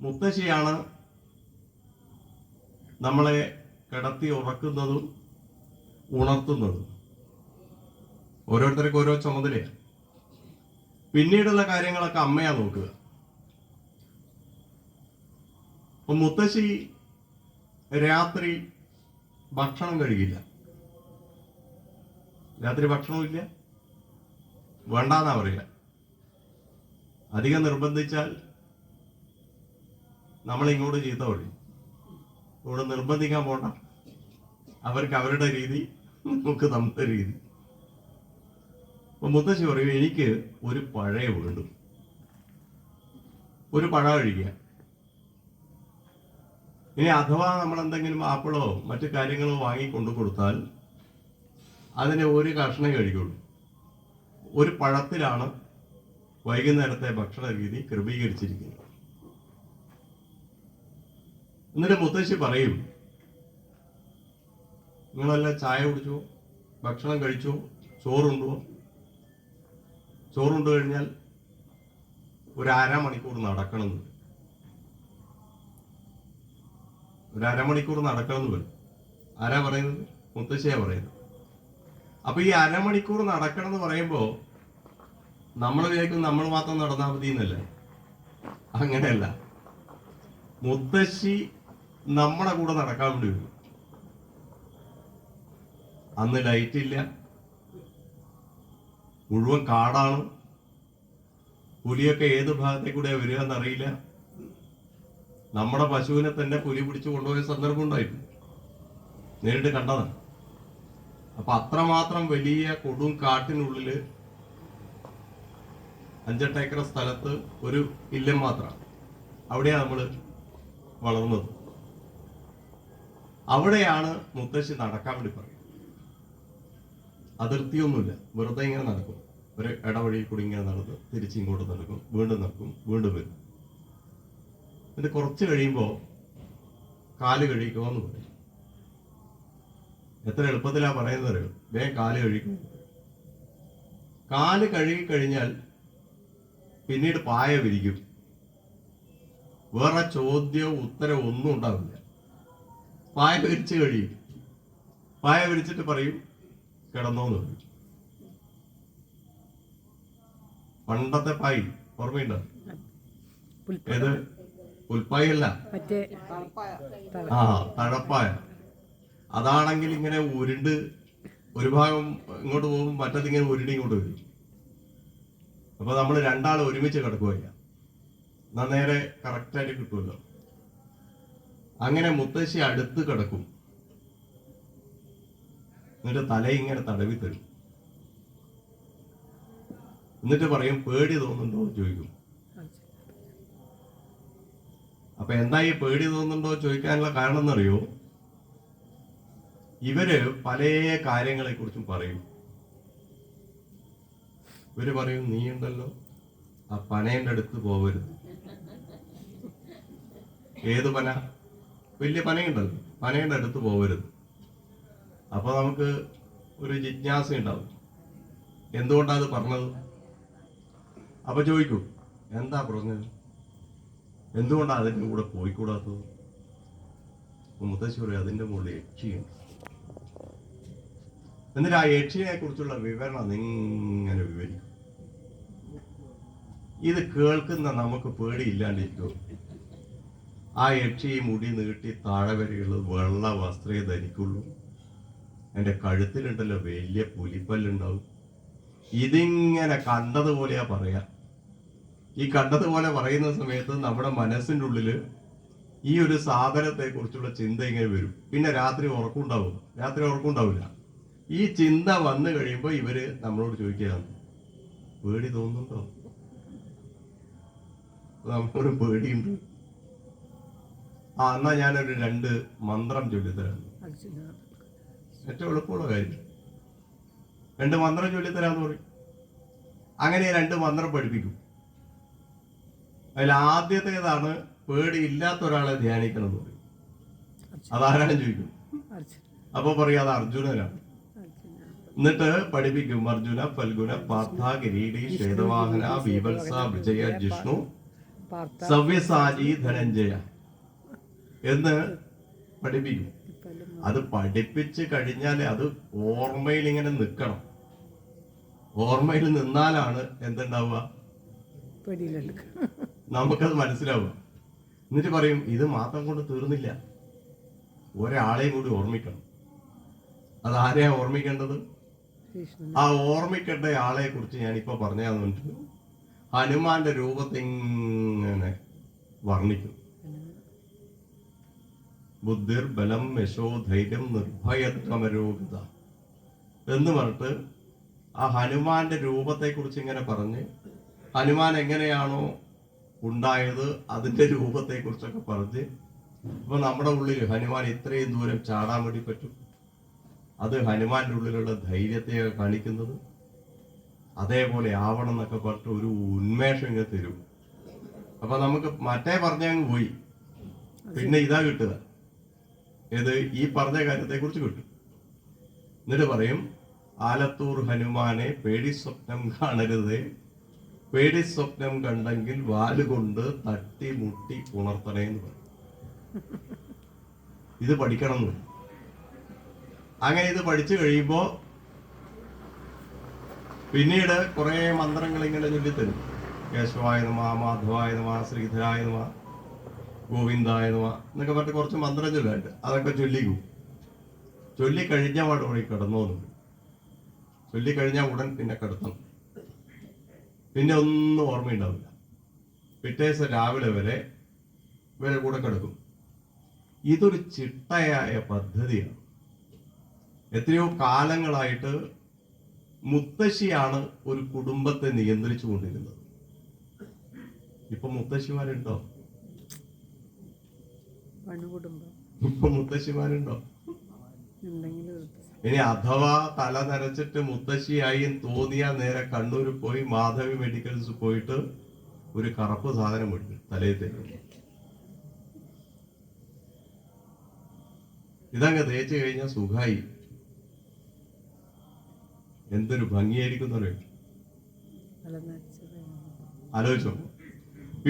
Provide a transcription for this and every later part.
മുത്തശ്ശിയാണ് നമ്മളെ കിടത്തി ഉറക്കുന്നതും ഉണർത്തുന്നതും. ഓരോരുത്തർക്കും ഓരോ ചുമതലയാണ്. പിന്നീടുള്ള കാര്യങ്ങളൊക്കെ അമ്മയാ നോക്കുക. അപ്പൊ മുത്തശ്ശി രാത്രി ഭക്ഷണം കഴിക്കില്ല. രാത്രി ഭക്ഷണവും ഇല്ല, വേണ്ടാന്നാ പറയുക. അധികം നിർബന്ധിച്ചാൽ നമ്മളിങ്ങോട്ട് ചീത്ത പറയും. ഇവിടെ നിർബന്ധിക്കാൻ പോണ്ട, അവർക്ക് അവരുടെ രീതി, നമുക്ക് നമ്മുടെ രീതി. അപ്പൊ മുത്തശ്ശി പറയും, എനിക്ക് ഒരു പഴയ വേണ്ടും, ഒരു പഴ കഴിക്കുക. ഇനി അഥവാ നമ്മൾ എന്തെങ്കിലും ആപ്പിളോ മറ്റു കാര്യങ്ങളോ വാങ്ങിക്കൊണ്ടു കൊടുത്താൽ അതിനെ ഒരു കഷ്ണം കഴിക്കുള്ളൂ. ഒരു പഴത്തിലാണ് വൈകുന്നേരത്തെ ഭക്ഷണ രീതി ക്രമീകരിച്ചിരിക്കുന്നത്. എന്നിട്ട് മുത്തശ്ശി പറയും, നിങ്ങളെല്ലാം ചായ കുടിച്ചോ, ഭക്ഷണം കഴിച്ചോ, ചോറുണ്ടോ? ചോറുണ്ട് കഴിഞ്ഞാൽ ഒരു അരമണിക്കൂർ നടക്കണമെന്ന്. ഒരു അരമണിക്കൂർ നടക്കണമെന്ന് വരും. ആരാ പറയുന്നത്? മുത്തശ്ശിയാ പറയുന്നത്. അപ്പൊ ഈ അരമണിക്കൂർ നടക്കണം എന്ന് പറയുമ്പോ നമ്മൾ വിചാരിക്കും നമ്മൾ മാത്രം നടന്നാൽ മതി എന്നല്ലേ. അങ്ങനെയല്ല, മുത്തശ്ശി നമ്മുടെ കൂടെ നടക്കാൻ വേണ്ടി വരും. അന്ന് ലൈറ്റ് ഇല്ല, മുഴുവൻ കാടാണ്. പുലിയൊക്കെ ഏത് ഭാഗത്തേക്കൂടെ വരിക എന്നറിയില്ല. നമ്മുടെ പശുവിനെ തന്നെ പുലി പിടിച്ചു കൊണ്ടുപോയ സന്ദർഭം ഉണ്ടായിട്ടുണ്ട്, നേരിട്ട് കണ്ടതാണ്. അപ്പൊ അത്രമാത്രം വലിയ കൊടും കാട്ടിനുള്ളില് 5-8 ഏക്കർ സ്ഥലത്ത് ഒരു ഇല്ലം മാത്രമാണ്. അവിടെയാണ് നമ്മൾ വളർന്നത്. അവിടെയാണ് മുത്തശ്ശി നടക്കാൻ വേണ്ടി പറയുന്നത്. അതിർത്തിയൊന്നുമില്ല, വെറുതെ ഇങ്ങനെ നടക്കും. ഒരു ഇടവഴി കൂടി ഇങ്ങനെ നടന്ന് തിരിച്ചിങ്ങോട്ട് നടക്കും, വീണ്ടും നടക്കും, വീണ്ടും വരും. എന്നിട്ട് കുറച്ച് കഴിയുമ്പോൾ കാല് കഴിക്കുമോ എന്ന് പറയും. എത്ര എളുപ്പത്തിലാ പറയുന്നത് അറിയോ? വേഗം കാല് കഴിക്കും. കാല് കഴുകി കഴിഞ്ഞാൽ പിന്നീട് പായ വിരിക്കും. വേറെ ചോദ്യവും ഉത്തരവും ഒന്നും ഉണ്ടാവില്ല. പായ വിരിച്ച് കഴിയും. പായ വിരിച്ചിട്ട് പറയും, കിടന്നോന്ന് പറയും. പണ്ടത്തെ പായ് ഓർമ്മയുണ്ടോ? ഏത് പുൽപ്പായ അല്ല, തഴപ്പായ. അതാണെങ്കിൽ ഇങ്ങനെ ഉരുണ്ട് ഒരു ഭാഗം ഇങ്ങോട്ട് പോകും, മറ്റതിങ്ങനെ ഉരുണ്ടി ഇങ്ങോട്ട് വരും. അപ്പൊ നമ്മൾ രണ്ടാൾ ഒരുമിച്ച് കിടക്കുകയില്ല, എന്നാ നേരെ കറക്റ്റായിട്ട് കിട്ടുമല്ലോ. അങ്ങനെ മുത്തശ്ശി അടുത്ത് കിടക്കും. എന്നിട്ട് തല ഇങ്ങനെ തടവി തരും. എന്നിട്ട് പറയും, പേടി തോന്നുന്നുണ്ടോ ചോദിക്കും. അപ്പൊ എന്താ ഈ പേടി തോന്നുന്നുണ്ടോ ചോദിക്കാനുള്ള കാരണം എന്നറിയോ? ഇവര് പല കാര്യങ്ങളെ കുറിച്ചും പറയും. ഇവര് പറയും, നീ ഉണ്ടല്ലോ ആ പനേന്റെ അടുത്ത് പോവരുത്. ഏത് പന? വലിയ പനയുണ്ടല്ലോ, പനേന്റെ അടുത്ത് പോവരുത്. അപ്പൊ നമുക്ക് ഒരു ജിജ്ഞാസ ഉണ്ടാവും, എന്തുകൊണ്ടാണ് അത് പറഞ്ഞത്? അപ്പൊ ചോദിക്കൂ, എന്താ പറഞ്ഞത്, എന്തുകൊണ്ടാണ് അതിൻ്റെ കൂടെ പോയിക്കൂടാത്തത്? മുത്തശ്ശി പറയും, അതിന്റെ മുകളിൽ യക്ഷിയുണ്ട്. എന്നിട്ട് ആ യക്ഷിയെ കുറിച്ചുള്ള വിവരണം ഇങ്ങനെ വിവരിക്കും. ഇത് കേൾക്കുന്ന നമുക്ക് പേടിയില്ലാണ്ടിരിക്കും. ആ യക്ഷി മുടി നീട്ടി താഴെ വരെയുള്ളത് വെള്ള വസ്ത്രേ ധരിക്കുള്ളൂ. എൻ്റെ കഴുത്തിലുണ്ടല്ലോ വലിയ പുലിപ്പല്ലുണ്ടാവും. ഇതിങ്ങനെ കണ്ടതുപോലെയാ പറയാ. ഈ കണ്ടതുപോലെ പറയുന്ന സമയത്ത് നമ്മുടെ മനസ്സിൻ്റെ ഉള്ളില് ഈ ഒരു സാധനത്തെ കുറിച്ചുള്ള ചിന്ത ഇങ്ങനെ വരും. പിന്നെ രാത്രി ഉറക്കമുണ്ടാവും, രാത്രി ഉറക്കമുണ്ടാവില്ല. ഈ ചിന്ത വന്നു കഴിയുമ്പോൾ ഇവര് നമ്മളോട് ചോദിക്കുകയാണ്, പേടി തോന്നുന്നുണ്ടോ? നമ്മളൊരു പേടിയുണ്ട്. എന്നാ ഞാനൊരു 2 മന്ത്രം ചൊല്ലിത്തരാം. ഏറ്റവും എളുപ്പമുള്ള കാര്യം, 2 മന്ത്രം ചൊല്ലിത്തരാന്ന് പറയും. അങ്ങനെ 2 മന്ത്രം പഠിപ്പിക്കും. അതിൽ ആദ്യത്തേതാണ് പേടി ഇല്ലാത്ത ഒരാളെ ധ്യാനിക്കണം എന്ന് പറയും. അതാരാണ് ചോദിക്കും. അപ്പൊ പറയും, അത് അർജുനനാണ്. എന്നിട്ട് പഠിപ്പിക്കും, അർജുന ഫൽഗുന പാർത്ഥ കിരീടി ശ്വേതവാഹന ബീഭത്സ വിജയ ജിഷ്ണു സവ്യസാചി ധനഞ്ജയ എന്ന് പഠിപ്പിക്കും. അത് പഠിപ്പിച്ച് കഴിഞ്ഞാൽ അത് ഓർമ്മയിൽ ഇങ്ങനെ നിൽക്കണം. ഓർമ്മയിൽ നിന്നാലാണ് എന്തുണ്ടാവുക, നമുക്കത് മനസ്സിലാവുക. എന്നിട്ട് പറയും ഇത് മാത്രം കൊണ്ട് തീർന്നില്ല, ഒരാളെയും കൂടി ഓർമ്മിക്കണം. അതാരെയാ ഓർമ്മിക്കേണ്ടത്? ആ ഓർമ്മിക്കേണ്ട ആളെ കുറിച്ച് ഞാനിപ്പോ പറഞ്ഞു തന്നിട്ട് ഹനുമാന്റെ രൂപത്തിങ്ങനെ വർണ്ണിക്കും. ബുദ്ധിർ ബലം യശോ ധൈര്യം നിർഭയത്വമരോഗത എന്ന് പറഞ്ഞിട്ട് ആ ഹനുമാന്റെ രൂപത്തെ കുറിച്ച് ഇങ്ങനെ പറഞ്ഞ് ഹനുമാൻ എങ്ങനെയാണോ ഉണ്ടായത് അതിന്റെ രൂപത്തെ കുറിച്ചൊക്കെ പറഞ്ഞ് ഇപ്പൊ നമ്മുടെ ഉള്ളിൽ ഹനുമാൻ ഇത്രയും ദൂരം ചാടാൻ വേണ്ടി പറ്റും. അത് ഹനുമാന്റെ ഉള്ളിലുള്ള ധൈര്യത്തെ കാണിക്കുന്നത്. അതേപോലെ ആവണം എന്നൊക്കെ പറഞ്ഞിട്ട് ഒരു ഉന്മേഷം ഇങ്ങനെ തരും. അപ്പൊ നമുക്ക് മറ്റേ പറഞ്ഞങ്ങ് പോയി, പിന്നെ ഇതാ കിട്ടുക, ഏത് ഈ പറഞ്ഞ കാര്യത്തെ കുറിച്ച് കിട്ടും. എന്നിട്ട് പറയും ആലത്തൂർ ഹനുമാനെ പേടി സ്വപ്നം കാണരുതേ, പേടി സ്വപ്നം കണ്ടെങ്കിൽ വാലുകൊണ്ട് തട്ടി മുട്ടി ഉണർത്തണേ എന്ന് പറയും. ഇത് പഠിക്കണം എന്ന്. അങ്ങനെ ഇത് പഠിച്ചു കഴിയുമ്പോ പിന്നീട് കുറെ മന്ത്രങ്ങൾ ഇങ്ങനെ ചൊല്ലിത്തരും. കേശവായ നമ, മാധവായ നമ, ശ്രീധരായ നമ, ഗോവിന്ദായ നമ എന്നൊക്കെ പറഞ്ഞിട്ട് കുറച്ച് മന്ത്രം ചൊല്ലുന്നുണ്ട്. അതൊക്കെ ചൊല്ലിക്കും. ചൊല്ലിക്കഴിഞ്ഞ പാടോടെ കിടന്നോന്നു. ചൊല്ലിക്കഴിഞ്ഞാൽ ഉടൻ പിന്നെ കിടത്തണം. പിന്നെ ഒന്നും ഓർമ്മയുണ്ടാവില്ല. പിറ്റേ ദിവസം രാവിലെ വരെ ഇവരെ കൂടെ കിടക്കും. ഇതൊരു ചിട്ടയായ പദ്ധതിയാണ്. എത്രയോ കാലങ്ങളായിട്ട് മുത്തശ്ശിയാണ് ഒരു കുടുംബത്തെ നിയന്ത്രിച്ചു കൊണ്ടിരുന്നത്. ഇപ്പൊ മുത്തശ്ശിമാരുണ്ടോ? ഇപ്പൊ മുത്തശ്ശിമാരുണ്ടോ? ഇനി അഥവാ തല നരച്ചിട്ട് മുത്തശ്ശിയായി തോന്നിയാ നേരെ കണ്ണൂർ പോയി മാധവി മെഡിക്കൽസ് പോയിട്ട് ഒരു കറുപ്പ് സാധനം മേടിക്കും, തലയിൽ തേക്കും. ഇതങ്ങ് തേച്ച് കഴിഞ്ഞാൽ സുഖായി. എന്തൊരു ഭംഗിയായിരിക്കും ആലോചിച്ചോ.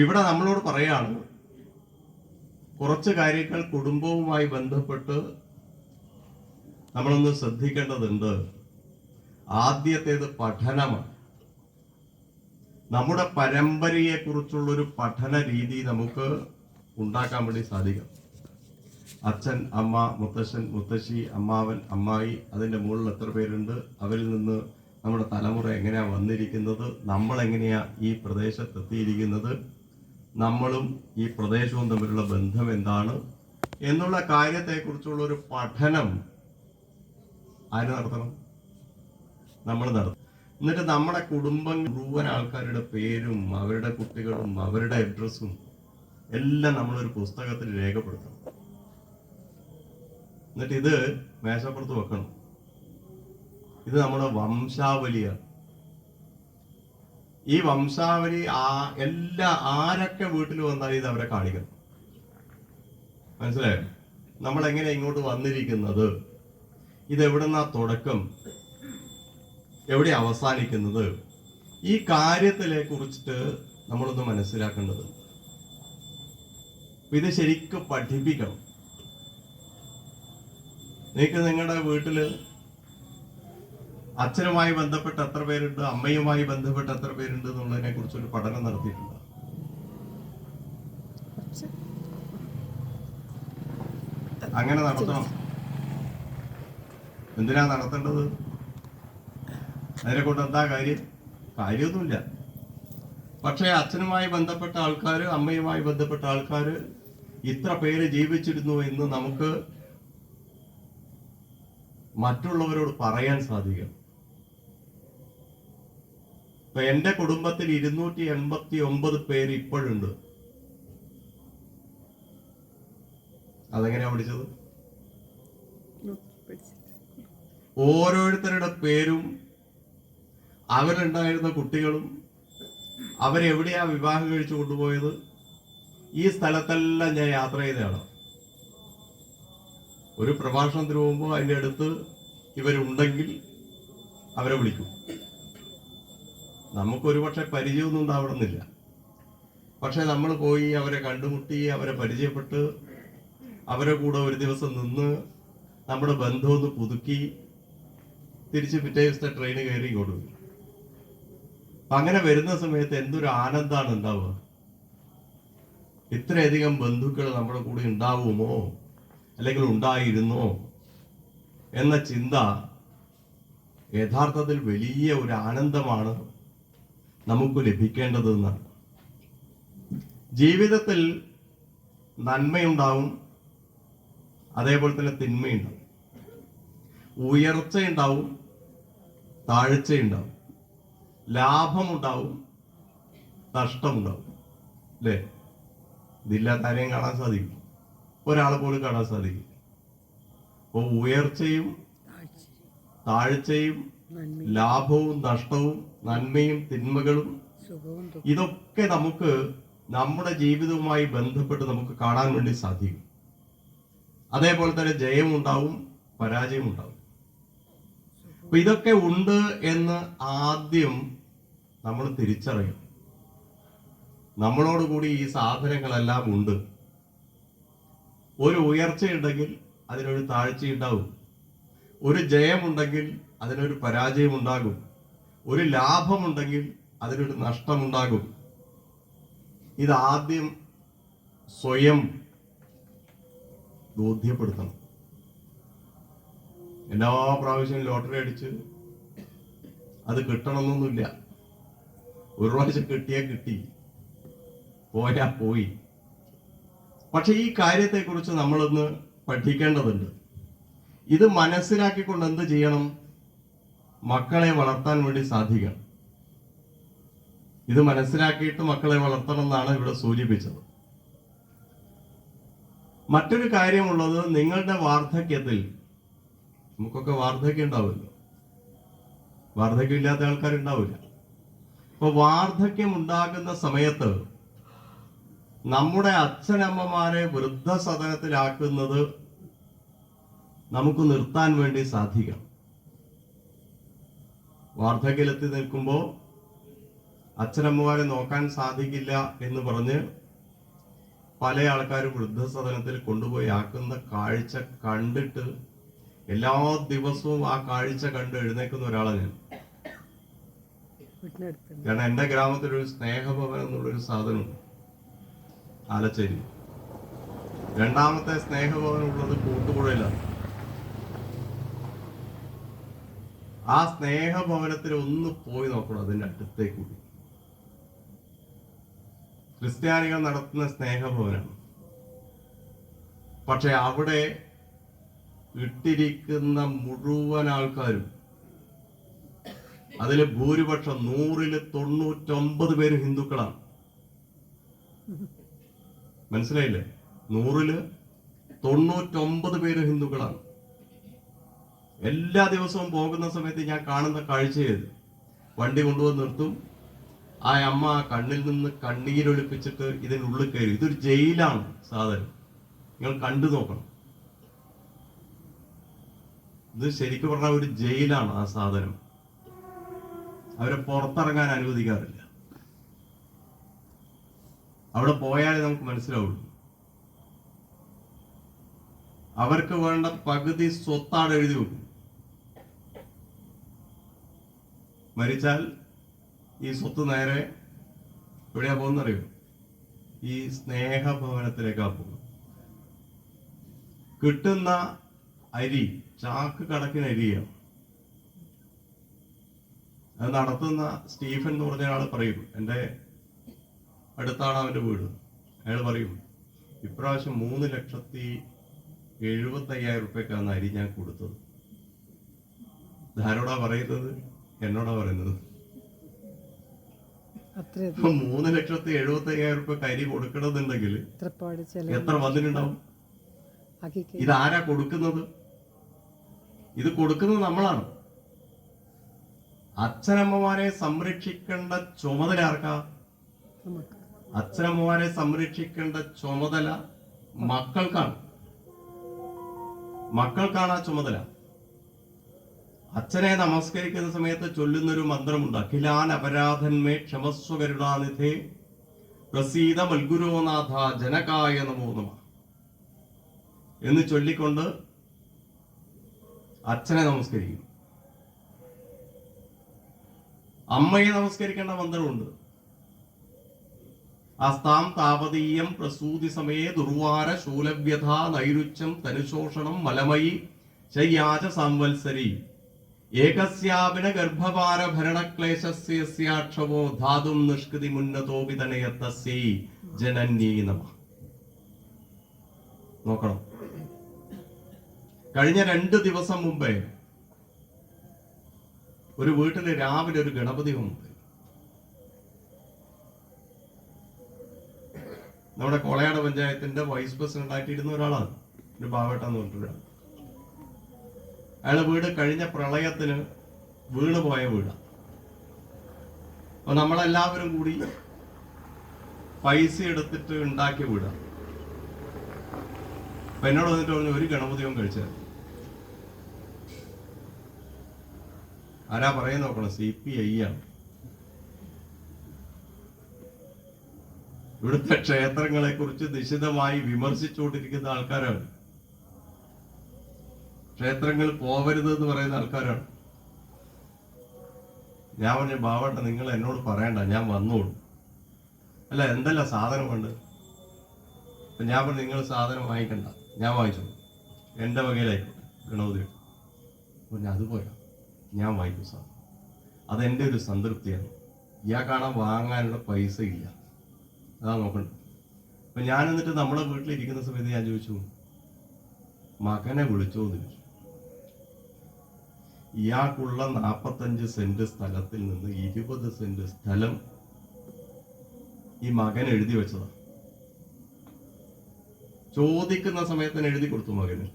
ഇവിടെ നമ്മളോട് പറയാണ് കുറച്ച് കാര്യങ്ങൾ കുടുംബവുമായി ബന്ധപ്പെട്ട് നമ്മളൊന്ന് ശ്രദ്ധിക്കേണ്ടതുണ്ട്. ആദ്യത്തേത് പഠനമാണ്. നമ്മുടെ പരമ്പരയെ കുറിച്ചുള്ളൊരു പഠന രീതി നമുക്ക് ഉണ്ടാക്കാൻ വേണ്ടി സാധിക്കും. അച്ഛൻ, അമ്മ, മുത്തശ്ശൻ, മുത്തശ്ശി, അമ്മാവൻ, അമ്മായി, അതിൻ്റെ മുകളിൽ എത്ര പേരുണ്ട്, അവരിൽ നിന്ന് നമ്മുടെ തലമുറ എങ്ങനെയാ വന്നിരിക്കുന്നത്, നമ്മൾ എങ്ങനെയാ ഈ പ്രദേശത്തെത്തിയിരിക്കുന്നത്, നമ്മളും ഈ പ്രദേശവും തമ്മിലുള്ള ബന്ധം എന്താണ് എന്നുള്ള കാര്യത്തെക്കുറിച്ചുള്ള ഒരു പഠനം ആര് നടത്തണം? നമ്മൾ നടത്തണം. എന്നിട്ട് നമ്മുടെ കുടുംബം മുഴുവൻ ആൾക്കാരുടെ പേരും അവരുടെ കുട്ടികളും അവരുടെ അഡ്രസ്സും എല്ലാം നമ്മളൊരു പുസ്തകത്തിൽ രേഖപ്പെടുത്തണം. എന്നിട്ട് ഇത് മേശപ്പുറത്ത് വെക്കണം. ഇത് നമ്മുടെ വംശാവലിയാണ്. ഈ വംശാവലി ആരൊക്കെ വീട്ടിൽ വന്നാലും ഇത് അവരെ കാണിക്കണം. മനസ്സിലായോ? നമ്മൾ എങ്ങനെ ഇങ്ങോട്ട് വന്നിരിക്കുന്നത്, ഇത് എവിടുന്നാ തുടക്കം, എവിടെ അവസാനിക്കുന്നത്, ഈ കാര്യത്തിനെ കുറിച്ചിട്ട് നമ്മളൊന്ന് മനസ്സിലാക്കേണ്ടത്. ഇത് ശരിക്കും പഠിപ്പിക്കണം. നിങ്ങൾക്ക് നിങ്ങളുടെ വീട്ടില് അച്ഛനുമായി ബന്ധപ്പെട്ട് എത്ര പേരുണ്ട്, അമ്മയുമായി ബന്ധപ്പെട്ട് എത്ര പേരുണ്ട് എന്നുള്ളതിനെ കുറിച്ചൊരു പഠനം നടത്തിയിട്ടുണ്ട്? അങ്ങനെ നടത്തണം. എന്തിനാ നടത്തേണ്ടത്? അതിനെ കൊണ്ട് എന്താ കാര്യം? കാര്യമൊന്നുമില്ല. പക്ഷെ അച്ഛനുമായി ബന്ധപ്പെട്ട ആൾക്കാർ, അമ്മയുമായി ബന്ധപ്പെട്ട ആൾക്കാർ ഇത്ര പേര് ജീവിച്ചിരുന്നു എന്ന് നമുക്ക് മറ്റുള്ളവരോട് പറയാൻ സാധിക്കും. ഇപ്പൊ എന്റെ കുടുംബത്തിൽ 289 പേര് ഇപ്പോഴുണ്ട്. അതെങ്ങനെയാ പഠിച്ചത്? ഓരോരുത്തരുടെ പേരും അവരുണ്ടായിരുന്ന കുട്ടികളും അവരെവിടെയാ വിവാഹം കഴിച്ചു കൊണ്ടുപോയത്, ഈ സ്ഥലത്തെല്ലാം ഞാൻ യാത്ര ചെയ്തതാണ്. ഒരു പ്രഭാഷണത്തിന് പോകുമ്പോൾ അതിൻ്റെ അടുത്ത് ഇവരുണ്ടെങ്കിൽ അവരെ വിളിക്കും. നമുക്കൊരു പക്ഷെ പരിചയമൊന്നും ഉണ്ടാവണമെന്നില്ല. പക്ഷെ നമ്മൾ പോയി അവരെ കണ്ടുമുട്ടി, അവരെ പരിചയപ്പെട്ട്, അവരെ കൂടെ ഒരു ദിവസം നിന്ന് നമ്മുടെ ബന്ധം ഒന്ന് പുതുക്കി തിരിച്ച് പിറ്റേ ദിവസത്തെ ട്രെയിന് കയറി ഇങ്ങോട്ട് വരും. അങ്ങനെ വരുന്ന സമയത്ത് എന്തൊരു ആനന്ദമാണ് ഉണ്ടാവുക. ഇത്രയധികം ബന്ധുക്കൾ നമ്മുടെ കൂടെ ഉണ്ടാവുമോ അല്ലെങ്കിൽ ഉണ്ടായിരുന്നോ എന്ന ചിന്ത യഥാർത്ഥത്തിൽ വലിയ ഒരു ആനന്ദമാണ് നമുക്ക് ലഭിക്കേണ്ടതെന്നാണ്. ജീവിതത്തിൽ നന്മയുണ്ടാവും, അതേപോലെ തന്നെ തിന്മയുണ്ടാവും, ഉയർച്ചയുണ്ടാവും, താഴ്ചയുണ്ടാവും, ലാഭമുണ്ടാവും, നഷ്ടമുണ്ടാവും. അല്ലേ? ഇതില്ലാത്ത ആരെയും കാണാൻ സാധിക്കും, ഒരാളെ പോലും കാണാൻ സാധിക്കും. അപ്പോൾ ഉയർച്ചയും താഴ്ചയും ലാഭവും നഷ്ടവും നന്മയും തിന്മകളും ഇതൊക്കെ നമുക്ക് നമ്മുടെ ജീവിതവുമായി ബന്ധപ്പെട്ട് നമുക്ക് കാണാൻ വേണ്ടി സാധിക്കും. അതേപോലെ തന്നെ ജയമുണ്ടാവും, പരാജയമുണ്ടാവും. അപ്പൊ ഇതൊക്കെ ഉണ്ട് എന്ന് ആദ്യം നമ്മൾ തിരിച്ചറിയും. നമ്മളോടുകൂടി ഈ സാധനങ്ങളെല്ലാം ഉണ്ട്. ഒരു ഉയർച്ചയുണ്ടെങ്കിൽ അതിനൊരു താഴ്ചയുണ്ടാവും, ഒരു ജയമുണ്ടെങ്കിൽ അതിനൊരു പരാജയമുണ്ടാകും, ഒരു ലാഭമുണ്ടെങ്കിൽ അതിനൊരു നഷ്ടമുണ്ടാകും. ഇതാദ്യം സ്വയം ബോധ്യപ്പെടുത്തണം. എല്ലാ പ്രാവശ്യവും ലോട്ടറി അടിച്ച് അത് കിട്ടണമെന്നൊന്നുമില്ല. ഒരു പ്രാവശ്യം കിട്ടിയാൽ കിട്ടി, പോയാ പോയി. പക്ഷെ ഈ കാര്യത്തെക്കുറിച്ച് നമ്മളൊന്ന് പഠിക്കേണ്ടതുണ്ട്. ഇത് മനസ്സിലാക്കിക്കൊണ്ട് എന്ത് ചെയ്യണം? മക്കളെ വളർത്താൻ വേണ്ടി സാധിക്കണം. ഇത് മനസ്സിലാക്കിയിട്ട് മക്കളെ വളർത്തണം എന്നാണ് ഇവിടെ സൂചിപ്പിച്ചത്. മറ്റൊരു കാര്യമുള്ളത്, നിങ്ങളുടെ വാർദ്ധക്യത്തിൽ, നമുക്കൊക്കെ വാർദ്ധക്യം ഉണ്ടാവില്ല, വാർദ്ധക്യം ഇല്ലാത്ത ആൾക്കാരുണ്ടാവില്ല. അപ്പൊ വാർദ്ധക്യം ഉണ്ടാകുന്ന സമയത്ത് നമ്മുടെ അച്ഛനമ്മമാരെ വൃദ്ധസദനത്തിലാക്കുന്നത് നമുക്ക് നിർത്താൻ വേണ്ടി സാധിക്കണം. വാർദ്ധക്യത്തിലെത്തി നിൽക്കുമ്പോൾ അച്ഛനമ്മമാരെ നോക്കാൻ സാധിക്കില്ല എന്ന് പറഞ്ഞ് പല ആൾക്കാരും വൃദ്ധസദനത്തിൽ കൊണ്ടുപോയി ആക്കുന്ന കാഴ്ച കണ്ടിട്ട് എല്ലാ ദിവസവും ആ കാഴ്ച കണ്ട് എഴുന്നേക്കുന്ന ഒരാളാണ് ഞാൻ. കാരണം എന്റെ ഗ്രാമത്തിലൊരു സ്നേഹഭവൻ എന്നുള്ളൊരു സാധനമുണ്ട് ആലച്ചേരി. രണ്ടാമത്തെ സ്നേഹഭവൻ ഉള്ളത് കൂട്ടുപുഴയിലാണ്. ആ സ്നേഹഭവനത്തിൽ ഒന്ന് പോയി നോക്കണം, അതിന്റെ അടുത്തേക്ക് കൂടി. ക്രിസ്ത്യാനികൾ നടത്തുന്ന സ്നേഹഭവനാണ്. പക്ഷെ അവിടെ ഇട്ടിരിക്കുന്ന മുഴുവൻ ആൾക്കാരും, അതിൽ ഭൂരിപക്ഷം 100-99 പേര് ഹിന്ദുക്കളാണ്. മനസ്സിലായില്ലേ? 100-99 പേര് ഹിന്ദുക്കളാണ്. എല്ലാ ദിവസവും പോകുന്ന സമയത്ത് ഞാൻ കാണുന്ന കാഴ്ചയത്, വണ്ടി കൊണ്ടുവന്ന് നിർത്തും, ആ അമ്മ കണ്ണിൽ നിന്ന് കണ്ണീരൊലിപ്പിച്ചിട്ട് ഇതിനുള്ളിൽ കയറി. ഇതൊരു ജയിലാണ് സാധനം, നിങ്ങൾ കണ്ടു നോക്കണം. ഇത് ശരിക്കും പറഞ്ഞാൽ ഒരു ജയിലാണ് ആ സാധനം. അവരെ പുറത്തിറങ്ങാൻ അനുവദിക്കാറില്ല. അവിടെ പോയാലേ നമുക്ക് മനസ്സിലാവുള്ളൂ. അവർക്ക് വേണ്ട പകുതി സ്വത്താണ് എഴുതി വെക്കും. മരിച്ചാൽ ഈ സ്വത്ത് നേരെ എവിടെയാ പോകുന്നറിയോ? ഈ സ്നേഹഭവനത്തിലേക്കാ പോകും. കിട്ടുന്ന അരി ചാക്ക് കണക്കിന് അരിയാണ്. അത് നടത്തുന്ന സ്റ്റീഫൻ എന്ന് പറഞ്ഞ ആൾ പറയും, എൻ്റെ അടുത്താണ് അവൻ്റെ വീട്. അയാൾ പറയും, ഇപ്രാവശ്യം 3,75,000 രൂപയ്ക്കാണ് അരി ഞാൻ കൊടുത്തത്. ധാരോടാ പറയുന്നത്? എന്നോടാ പറയുന്നത്. 3,75,000 രൂപയ്ക്ക് അരി കൊടുക്കണമെന്നുണ്ടെങ്കിൽ എത്ര വന്നിട്ടുണ്ടാവും? ഇതാരാ കൊടുക്കുന്നത്? ഇത് കൊടുക്കുന്നത് നമ്മളാണ്. അച്ഛനമ്മമാരെ സംരക്ഷിക്കേണ്ട ചുമതല ആർക്കാ? അച്ഛനമ്മമാരെ സംരക്ഷിക്കേണ്ട ചുമതല മക്കൾക്കാണ്. മക്കൾക്കാണ് ആ ചുമതല. അച്ഛനെ നമസ്കരിക്കുന്ന സമയത്ത് ചൊല്ലുന്നൊരു മന്ത്രമുണ്ട്, അഖിലാൻ അപരാധന്മേ ക്ഷമസ്വ കരുണാനിധേ പ്രസീത മൽഗുരോനാഥ ജനകായ നമോ നമ എന്ന് ചൊല്ലിക്കൊണ്ട് അച്ഛനെ നമസ്കരിക്കും. അമ്മയെ നമസ്കരിക്കേണ്ട മന്ത്രമുണ്ട്. അസ്താം താപതീയം പ്രസൂതി സമയേ ദുർവാര ശൂലവ്യഥ നൈരുച്യം തനുശോഷണം മലമയി ശയ്യാച സംവത്സരി ഏകസ്യാപിന ഗർഭഭാര ഭരണക്ലേശസ്യാക്ഷവോ ധാതും നിഷ്കൃതി മുന്നതോ വിതനയത്തസ്യൈ ജനന്യേ നമഃ. നോക്കണം, കഴിഞ്ഞ 2 ദിവസം മുമ്പേ ഒരു വീട്ടില് രാവിലെ ഒരു ഗണപതി ഹോമം. നമ്മുടെ കോളയാട് പഞ്ചായത്തിന്റെ വൈസ് പ്രസിഡന്റ് ആയിട്ടിരുന്ന ഒരാളാണ്, ഒരു ബാവേട്ടാന്ന് പറഞ്ഞിട്ടൊരാൾ. അയാളെ വീട് കഴിഞ്ഞ പ്രളയത്തിന് വീണ് പോയ വീടാണ്. അപ്പൊ നമ്മളെല്ലാവരും കൂടി പൈസ എടുത്തിട്ട് ഉണ്ടാക്കിയ വീടാണ്. അപ്പൊ എന്നോട് വന്നിട്ട് പറഞ്ഞു, ഒരു ഗണപതിയും കഴിച്ചത്. ആരാ പറയുന്ന നോക്കണം, CPI ആണ്. ഇവിടുത്തെ ക്ഷേത്രങ്ങളെ കുറിച്ച് നിശിതമായി വിമർശിച്ചുകൊണ്ടിരിക്കുന്ന ആൾക്കാരാണ്. ക്ഷേത്രങ്ങൾ പോവരുത് എന്ന് പറയുന്ന ആൾക്കാരാണ്. ഞാൻ പറഞ്ഞു, ബാവട്ട നിങ്ങൾ എന്നോട് പറയണ്ട, ഞാൻ വന്നോളൂ. അല്ല, എന്തല്ല സാധനം വേണ്ട. ഞാൻ പറഞ്ഞു, നിങ്ങൾ സാധനം വാങ്ങിക്കണ്ട, ഞാൻ വാങ്ങിച്ചോളൂ, എൻ്റെ വകയിലായിക്കോട്ടെ ഗണപതി. പറഞ്ഞു, അത് പോരാ, ഞാൻ വാങ്ങിക്കും സാർ, അതെൻ്റെ ഒരു സംതൃപ്തിയാണ്. ഇയാൾക്കാണാൻ വാങ്ങാനുള്ള പൈസ ഇല്ല, അതാ നോക്കണ്ട. അപ്പൊ ഞാൻ എന്നിട്ട് നമ്മളെ വീട്ടിലിരിക്കുന്ന സമയത്ത് ഞാൻ ചോദിച്ചു, മകനെ വിളിച്ചോന്ന് ചോദിച്ചു. ഇയാൾക്കുള്ള 45 സെന്റ് സ്ഥലത്തിൽ നിന്ന് 20 സെന്റ് സ്ഥലം ഈ മകൻ എഴുതി വെച്ചതാ. ചോദിക്കുന്ന സമയത്ത് എഴുതി കൊടുത്തു മകന്.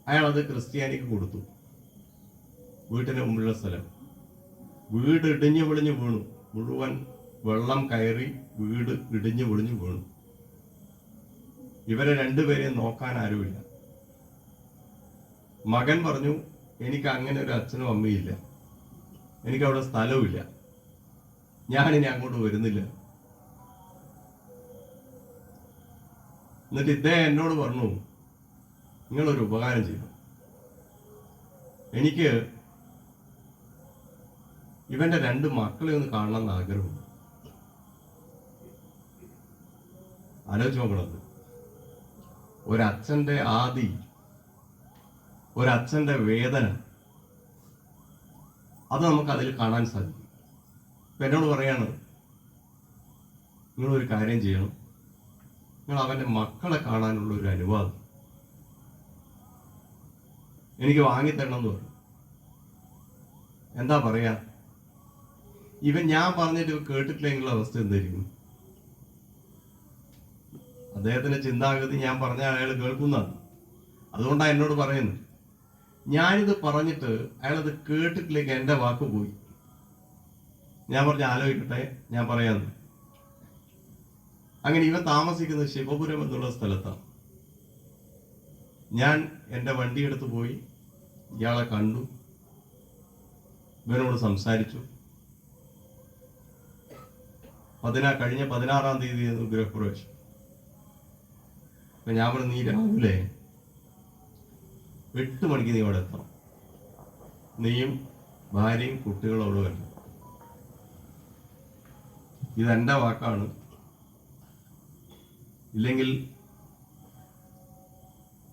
അയാൾ അത് ക്രിസ്ത്യാനിക്ക് കൊടുത്തു. വീട്ടിന് മുമ്പുള്ള സ്ഥലം, വീട് ഇടിഞ്ഞു പൊളിഞ്ഞു വീണു, മുഴുവൻ വെള്ളം കയറി വീട് ഇടിഞ്ഞു പൊളിഞ്ഞു വീണു. ഇവരെ രണ്ടുപേരെയും നോക്കാൻ ആരുമില്ല. മകൻ പറഞ്ഞു, എനിക്ക് അങ്ങനെ ഒരു അച്ഛനും അമ്മയില്ല, എനിക്ക് അവിടെ സ്ഥലവുമില്ല, ഞാനിനി അങ്ങോട്ട് വരുന്നില്ല. എന്നിട്ട് ഇദ്ദേഹം എന്നോട് പറഞ്ഞു, നിങ്ങളൊരു ഉപകാരം ചെയ്യണം, എനിക്ക് ഇവന്റെ 2 മക്കളെ ഒന്ന് കാണണമെന്ന് ആഗ്രഹമുണ്ട്. ആലോചിച്ച് നോക്കണത്, ഒരച്ഛന്റെ ആദി, ഒരച്ഛന്റെ വേദന, അത് നമുക്ക് അതിൽ കാണാൻ സാധിക്കും. ഇപ്പൊ എന്നോട് പറയാണ്, നിങ്ങളൊരു കാര്യം ചെയ്യണം, നിങ്ങൾ അവന്റെ മക്കളെ കാണാനുള്ള ഒരു അനുവാദം എനിക്ക് വാങ്ങിത്തരണം എന്ന് പറഞ്ഞു. എന്താ പറയാ, ഇവൻ ഞാൻ പറഞ്ഞിട്ട് കേട്ടിട്ടില്ലെങ്കിലുള്ള അവസ്ഥ എന്തായിരിക്കും? അദ്ദേഹത്തിന്റെ ചിന്താഗതി ഞാൻ പറഞ്ഞ അയാൾ കേൾക്കുന്നതാണ്. അതുകൊണ്ടാണ് എന്നോട് പറയുന്നത്. ഞാനിത് പറഞ്ഞിട്ട് അയാളത് കേട്ടിട്ടില്ലെങ്കിൽ എൻ്റെ വാക്ക് പോയി. ഞാൻ പറഞ്ഞ ആലോചിക്കട്ടെ, ഞാൻ പറയാന്ന്. അങ്ങനെ ഇവൻ താമസിക്കുന്നത് ശിവപുരം എന്നുള്ള സ്ഥലത്താണ്. ഞാൻ എൻ്റെ വണ്ടി എടുത്ത് പോയി, ഇയാളെ കണ്ടു, ഇവനോട് സംസാരിച്ചു. കഴിഞ്ഞ 16-ാം തീയതി ഗൃഹപ്രവേശം. അപ്പൊ ഞാൻ പറഞ്ഞു, നീ രാവിലെ 8 മണിക്ക് നീ അവിടെ എത്തണം, നീയും ഭാര്യയും കുട്ടികളും അവിടെ വരണം. ഇതെന്റെ വാക്കാണ്, ഇല്ലെങ്കിൽ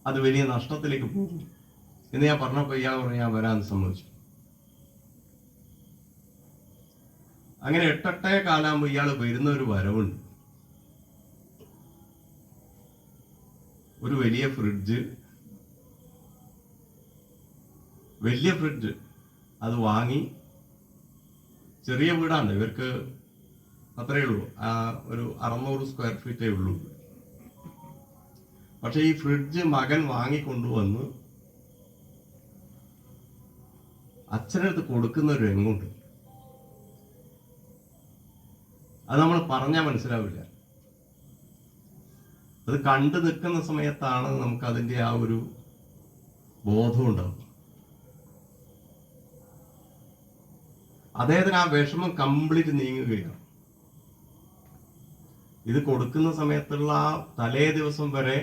അത് വലിയ നഷ്ടത്തിലേക്ക് പോകും എന്ന് ഞാൻ പറഞ്ഞപ്പോൾ ഇയാൾ പറഞ്ഞു, ഞാൻ വരാൻ സമ്മതിച്ചു. അങ്ങനെ 8:15 ഇയാൾ വരുന്ന ഒരു വരവുണ്ട്. ഒരു വലിയ ഫ്രിഡ്ജ് അത് വാങ്ങി. ചെറിയ വീടാണ്, ഇവർക്ക് അത്രയേ ഉള്ളൂ, ഒരു 600 സ്ക്വയർ ഫീറ്റേ ഉള്ളൂ. പക്ഷെ ഈ ഫ്രിഡ്ജ് മകൻ വാങ്ങിക്കൊണ്ടുവന്ന് അച്ഛനടുത്ത് കൊടുക്കുന്ന ഒരു രംഗമുണ്ട്. അത് നമ്മൾ പറഞ്ഞാൽ മനസ്സിലാവില്ല. അത് കണ്ടു നിൽക്കുന്ന സമയത്താണ് നമുക്ക് അതിൻ്റെ ആ ഒരു ബോധം ഉണ്ടാവും. അദ്ദേഹത്തിന് ആ വിഷമം കംപ്ലീറ്റ് നീങ്ങുകയാണ്. ഇത് കൊടുക്കുന്ന സമയത്തുള്ള ആ തലേ ദിവസം വരെ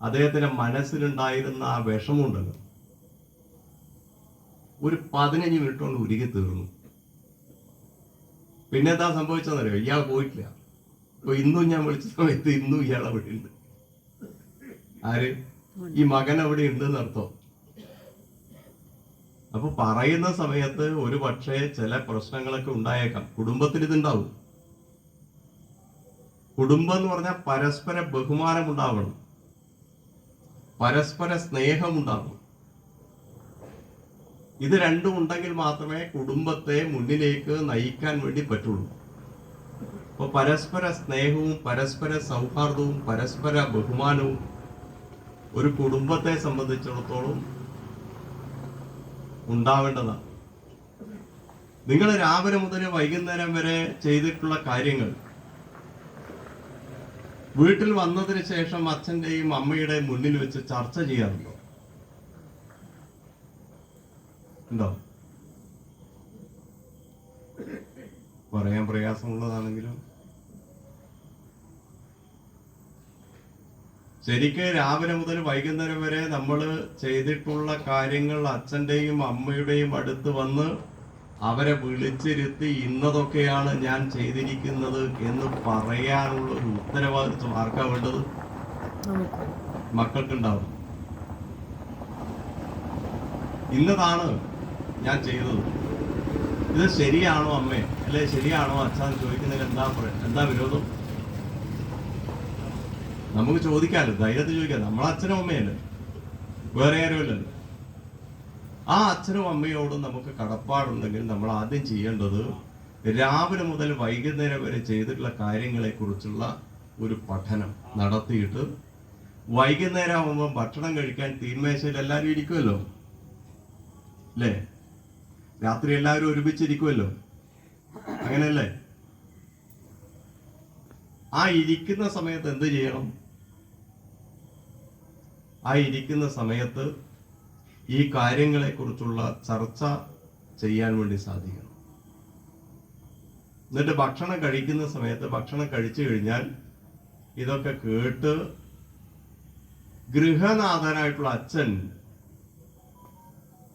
അദ്ദേഹത്തിന്റെ മനസ്സിലുണ്ടായിരുന്ന ആ വിഷമമുണ്ടല്ലോ, ഒരു 15 മിനിറ്റ് കൊണ്ട് ഉരുകി തീർന്നു. പിന്നെ എന്താ സംഭവിച്ചതെന്നറിയോ? ഇയാൾ പോയിട്ടില്ല. അപ്പൊ ഇന്നും ഞാൻ വിളിച്ച സമയത്ത് ഇന്നും ഇയാൾ അവിടെ ഉണ്ട്. ആര്? ഈ മകൻ അവിടെ ഉണ്ടെന്ന് അർത്ഥം. അപ്പൊ പറയുന്ന സമയത്ത് ഒരു പക്ഷേ ചില പ്രശ്നങ്ങളൊക്കെ ഉണ്ടായേക്കാം. കുടുംബത്തിൽ ഇതുണ്ടാവും. കുടുംബം എന്ന് പറഞ്ഞാൽ പരസ്പര ബഹുമാനം ഉണ്ടാവണം, പരസ്പര സ്നേഹം ഉണ്ടാവണം. ഇത് രണ്ടും ഉണ്ടെങ്കിൽ മാത്രമേ കുടുംബത്തെ മുന്നിലേക്ക് നയിക്കാൻ വേണ്ടി പറ്റുള്ളൂ. അപ്പൊ പരസ്പര സ്നേഹവും പരസ്പര സൗഹാർദ്ദവും പരസ്പര ബഹുമാനവും ഒരു കുടുംബത്തെ സംബന്ധിച്ചിടത്തോളം ഉണ്ടാവേണ്ടതാണ്. നിങ്ങൾ രാവിലെ മുതൽ വൈകുന്നേരം വരെ ചെയ്തിട്ടുള്ള കാര്യങ്ങൾ വീട്ടിൽ വന്നതിന് ശേഷം അച്ഛന്റെയും അമ്മയുടെയും മുന്നിൽ വെച്ച് ചർച്ച ചെയ്യാറുണ്ടോ? ഉണ്ടോ? പറയാൻ പ്രയാസമുള്ളതാണെങ്കിലും ശരിക്ക് രാവിലെ മുതൽ വൈകുന്നേരം വരെ നമ്മൾ ചെയ്തിട്ടുള്ള കാര്യങ്ങൾ അച്ഛന്റെയും അമ്മയുടെയും അടുത്ത് വന്ന് അവരെ വിളിച്ചിരുത്തി ഇന്നതൊക്കെയാണ് ഞാൻ ചെയ്തിരിക്കുന്നത് എന്ന് പറയാനുള്ള ഒരു ഉത്തരവാദിത്വം ആർക്കാ വേണ്ടത്? മക്കൾക്കുണ്ടാവും. ഇന്നതാണ് ഞാൻ ചെയ്തത്, ഇത് ശരിയാണോ അമ്മേ, അല്ലെ ശരിയാണോ അച്ഛൻ ചോദിക്കുന്നതിൽ എന്താ വിരോധം? നമുക്ക് ചോദിക്കാമല്ലോ, ധൈര്യത്തിൽ ചോദിക്കാം. നമ്മളെ അച്ഛനും അമ്മയല്ലേ, വേറെ ആരുമല്ലല്ലോ. ആ അച്ഛനും അമ്മയോടും നമുക്ക് കടപ്പാടുണ്ടെങ്കിൽ നമ്മൾ ആദ്യം ചെയ്യേണ്ടത് രാവിലെ മുതൽ വൈകുന്നേരം വരെ ചെയ്തിട്ടുള്ള കാര്യങ്ങളെ കുറിച്ചുള്ള ഒരു പഠനം നടത്തിയിട്ട് വൈകുന്നേരം ആകുമ്പോൾ ഭക്ഷണം കഴിക്കാൻ തീന്മേശയിൽ എല്ലാവരും ഇരിക്കുമല്ലോ, അല്ലേ? രാത്രി എല്ലാവരും ഒരുമിച്ചിരിക്കുമല്ലോ, അങ്ങനെയല്ലേ? ആ ഇരിക്കുന്ന സമയത്ത് എന്ത് ചെയ്യണം? ആ ഇരിക്കുന്ന സമയത്ത് ഈ കാര്യങ്ങളെ കുറിച്ചുള്ള ചർച്ച ചെയ്യാൻ വേണ്ടി സാധിക്കണം. എന്നിട്ട് ഭക്ഷണം കഴിക്കുന്ന സമയത്ത് ഭക്ഷണം കഴിച്ചു കഴിഞ്ഞാൽ ഇതൊക്കെ കേട്ട് ഗൃഹനാഥനായിട്ടുള്ള അച്ഛൻ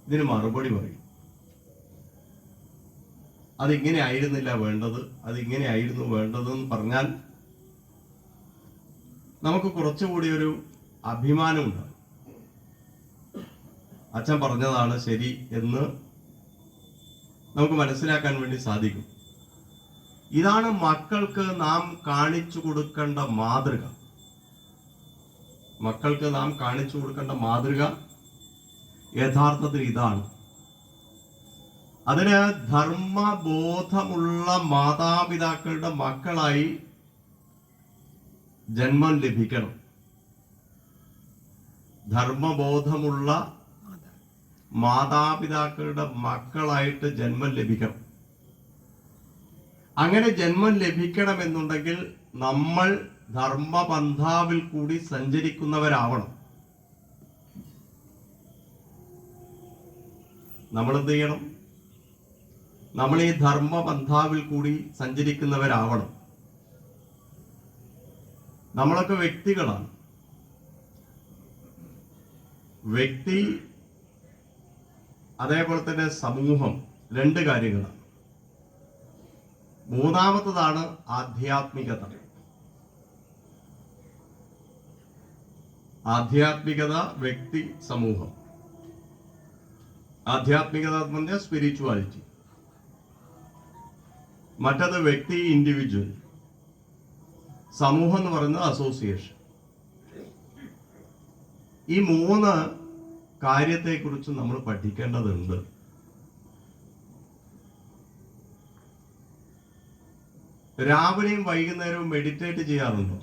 ഇതിന് മറുപടി പറയും. അതിങ്ങനെ ആയിരുന്നില്ല വേണ്ടത്, അതിങ്ങനെ ആയിരുന്നു വേണ്ടതെന്ന് പറഞ്ഞാൽ നമുക്ക് കുറച്ചുകൂടി ഒരു അഭിമാനമുണ്ട്. അച്ഛൻ പറഞ്ഞതാണ് ശരി എന്ന് നമുക്ക് മനസ്സിലാക്കാൻ വേണ്ടി സാധിക്കും. ഇതാണ് മക്കൾക്ക് നാം കാണിച്ചു കൊടുക്കേണ്ട മാതൃക. മക്കൾക്ക് നാം കാണിച്ചു കൊടുക്കേണ്ട മാതൃക യഥാർത്ഥത്തിൽ ഇതാണ്. അതിന് ധർമ്മബോധമുള്ള മാതാപിതാക്കളുടെ മക്കളായി ജന്മം ലഭിക്കണം. ധർമ്മബോധമുള്ള മാതാപിതാക്കളുടെ മക്കളായിട്ട് ജന്മം ലഭിക്കണം. അങ്ങനെ ജന്മം ലഭിക്കണമെന്നുണ്ടെങ്കിൽ നമ്മൾ ധർമ്മപന്ഥാവിൽ കൂടി സഞ്ചരിക്കുന്നവരാവണം. നമ്മൾ എന്ത് ചെയ്യണം? നമ്മൾ ഈ ധർമ്മപന്ഥാവിൽ കൂടി സഞ്ചരിക്കുന്നവരാവണം. നമ്മളൊക്കെ വ്യക്തികളാണ്. വ്യക്തി അതേപോലെ തന്നെ സമൂഹം, രണ്ട് കാര്യങ്ങളാണ്. മൂന്നാമത്തതാണ് ആധ്യാത്മികത. ആധ്യാത്മികത, വ്യക്തി, സമൂഹം. ആധ്യാത്മികത എന്ന് പറഞ്ഞാൽ സ്പിരിച്വാലിറ്റി. മറ്റത് വ്യക്തി, ഇൻഡിവിജ്വൽ. സമൂഹം എന്ന് പറയുന്നത് അസോസിയേഷൻ. ഈ മൂന്ന് കാര്യത്തെക്കുറിച്ച് നമ്മൾ പഠിക്കേണ്ടതുണ്ട്. രാവിലെയും വൈകുന്നേരവും മെഡിറ്റേറ്റ് ചെയ്യാറുണ്ടോ?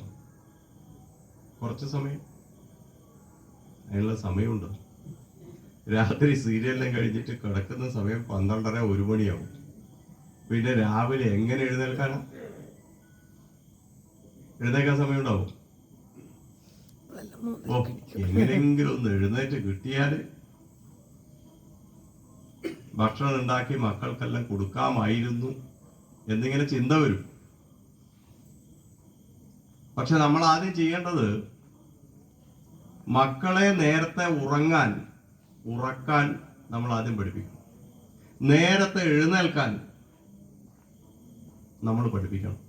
കുറച്ച് സമയം. അതിനുള്ള സമയമുണ്ടോ? രാത്രി സീരിയലെല്ലാം കഴിഞ്ഞിട്ട് കിടക്കുന്ന സമയം 12:30 1 മണിയാവും. പിന്നെ രാവിലെ എങ്ങനെ എഴുന്നേൽക്കാനാ? എഴുന്നേക്കാൻ സമയം ഉണ്ടാവും? ഓ, എങ്ങനെയെങ്കിലും ഒന്ന് എഴുന്നേറ്റ് കിട്ടിയാല് ഭക്ഷണം ഉണ്ടാക്കി മക്കൾക്കെല്ലാം കൊടുക്കാമായിരുന്നു എന്നിങ്ങനെ ചിന്ത വരും. പക്ഷെ നമ്മൾ ആദ്യം ചെയ്യേണ്ടത് മക്കളെ നേരത്തെ ഉറക്കാൻ നമ്മൾ ആദ്യം പഠിപ്പിക്കണം. നേരത്തെ എഴുന്നേൽക്കാൻ നമ്മൾ പഠിപ്പിക്കണം.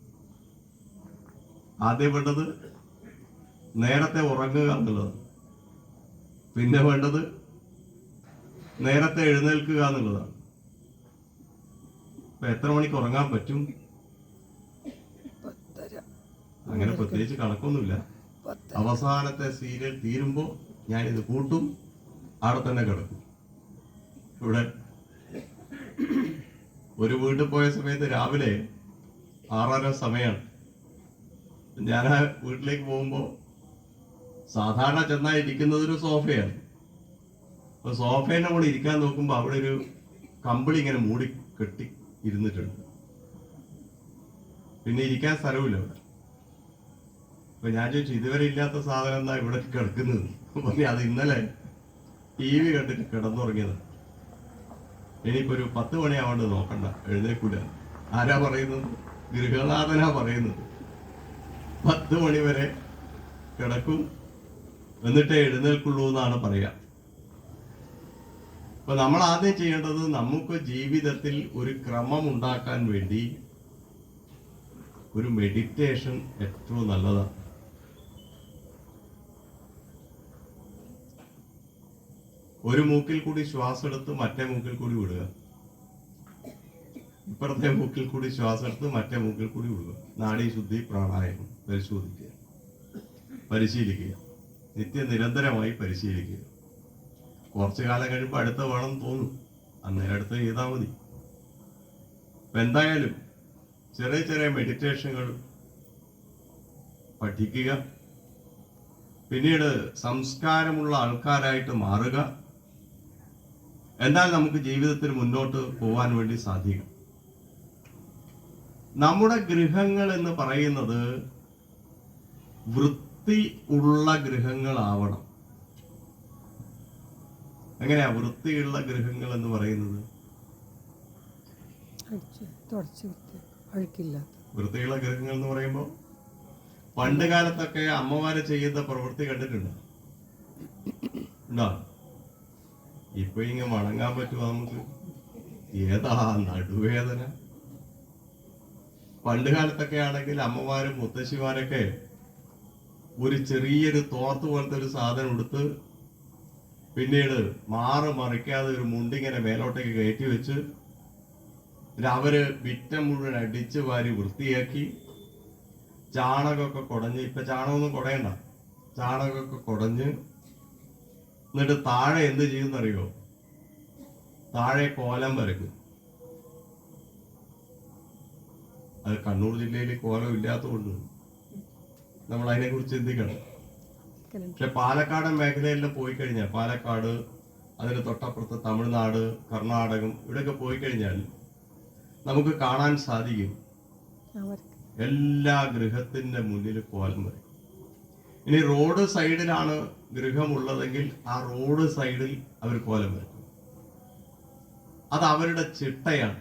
ആദ്യം വേണ്ടത് നേരത്തെ ഉറങ്ങുക എന്നുള്ളത്, പിന്നെ വേണ്ടത് നേരത്തെ എഴുന്നേൽക്കുക എന്നുള്ളതാണ്. ഇപ്പൊ എത്ര മണിക്ക് ഉറങ്ങാൻ പറ്റും? അങ്ങനെ പ്രത്യേകിച്ച് കണക്കൊന്നുമില്ല. അവസാനത്തെ സീരിയൽ തീരുമ്പോ ഞാനിത് കൂട്ടും, അവിടെ തന്നെ കിടക്കും. ഇവിടെ ഒരു വീട്ടിൽ പോയ സമയത്ത് രാവിലെ 6:30 സമയമാണ്. ഞാൻ ആ വീട്ടിലേക്ക് പോകുമ്പോൾ സാധാരണ ചെന്നാൽ ഇരിക്കുന്നത് ഒരു സോഫയാണ്. അപ്പൊ സോഫയിൽ നമ്മൾ ഇരിക്കാൻ നോക്കുമ്പോൾ അവിടെ ഒരു കമ്പിളി ഇങ്ങനെ മൂടി കെട്ടി ഇരുന്നിട്ടുണ്ട്. പിന്നെ ഇരിക്കാൻ സ്ഥലമില്ല അവിടെ. അപ്പൊ ഞാൻ ചോദിച്ചു, ഇതുവരെ ഇല്ലാത്ത സാധനം എന്താ ഇവിടെ കിടക്കുന്നത്? പറഞ്ഞ അത് ഇന്നലെ TV കണ്ടിട്ട് കിടന്നുറങ്ങിയത്. ഇനിയിപ്പോ ഒരു 10 മണിയാവണ്ട് നോക്കണ്ട, എഴുന്നേക്കൂല. ആരാ പറയുന്നത്? ഗൃഹനാഥനാ പറയുന്നത്. 10 മണി വരെ കിടക്കും, എന്നിട്ടേ എഴുന്നേൽക്കുള്ളൂ എന്നാണ് പറയാ. അപ്പൊ നമ്മൾ ആദ്യം ചെയ്യേണ്ടത്, നമുക്ക് ജീവിതത്തിൽ ഒരു ക്രമം ഉണ്ടാക്കാൻ വേണ്ടി ഒരു മെഡിറ്റേഷൻ ഏറ്റവും നല്ലതാണ്. ഒരു മൂക്കിൽ കൂടി ശ്വാസം എടുത്ത് മറ്റേ മൂക്കിൽ കൂടി വിടുക, ഇപ്പുറത്തെ മൂക്കിൽ കൂടി ശ്വാസം എടുത്ത് മറ്റേ മൂക്കിൽ കൂടി വിടുക. നാഡീശുദ്ധി, പ്രാണായാമം പരിശീലിക്കുക, നിരന്തരമായി പരിശീലിക്കുക. കുറച്ചു കാലം കഴിയുമ്പോൾ അടുത്ത വേണം തോന്നും, അന്നേരം അടുത്ത് ചെയ്താൽ മതി. അപ്പൊ എന്തായാലും ചെറിയ ചെറിയ മെഡിറ്റേഷനുകൾ പഠിക്കുക, പിന്നീട് സംസ്കാരമുള്ള ആൾക്കാരായിട്ട് മാറുക. എന്നാൽ നമുക്ക് ജീവിതത്തിൽ മുന്നോട്ട് പോകാൻ വേണ്ടി സാധിക്കും. നമ്മുടെ ഗൃഹങ്ങൾ എന്ന് പറയുന്നത് വൃത്തി ഉള്ള ഗൃഹങ്ങളാവണം. എങ്ങനെയാ വൃത്തിയുള്ള ഗൃഹങ്ങൾ എന്ന് പറയുന്നത്? വൃത്തിയുള്ള ഗൃഹങ്ങൾ എന്ന് പറയുമ്പോൾ പണ്ട് കാലത്തൊക്കെ അമ്മമാര് ചെയ്യുന്ന പ്രവൃത്തി കണ്ടിട്ടുണ്ടോ? ഉണ്ടോ? ഇപ്പൊ ഇങ്ങ മണങ്ങാൻ പറ്റുമോ നമുക്ക്? ഏതാ നടുവേദന. പണ്ട് കാലത്തൊക്കെ ആണെങ്കിൽ അമ്മമാരും മുത്തശ്ശിമാരൊക്കെ ഒരു ചെറിയൊരു തോർത്ത് പോലത്തെ ഒരു സാധനം എടുത്ത് പിന്നീട് മറിക്കാതെ ഒരു മുണ്ടിങ്ങനെ മേലോട്ടേക്ക് കയറ്റി വെച്ച് അവര് വിറ്റം മുഴുവൻ അടിച്ച് വാരി വൃത്തിയാക്കി ചാണകമൊക്കെ കുടഞ്ഞ്, ഇപ്പൊ ചാണകമൊന്നും കുടയണ്ട, ചാണകമൊക്കെ കുടഞ്ഞ് എന്നിട്ട് താഴെ എന്ത് ചെയ്യുന്നറിയോ? താഴെ കോലം വരയ്ക്കും. അത് കണ്ണൂർ ജില്ലയിൽ കോലം ഇല്ലാത്തതുകൊണ്ട് നമ്മൾ അതിനെ കുറിച്ച് ചിന്തിക്കണം. പക്ഷെ പാലക്കാടൻ മേഖലയിലെല്ലാം പോയി കഴിഞ്ഞാൽ, പാലക്കാട്, അതിന് തൊട്ടപ്പുറത്ത് തമിഴ്നാട്, കർണാടകം, ഇവിടെയൊക്കെ പോയി കഴിഞ്ഞാൽ നമുക്ക് കാണാൻ സാധിക്കും എല്ലാ ഗൃഹത്തിന്റെ മുന്നിൽ കോലം വരും. ഇനി റോഡ് സൈഡിലാണ് ഗൃഹമുള്ളതെങ്കിൽ ആ റോഡ് സൈഡിൽ അവർ കോലം വരും. അത് അവരുടെ ചിട്ടയാണ്.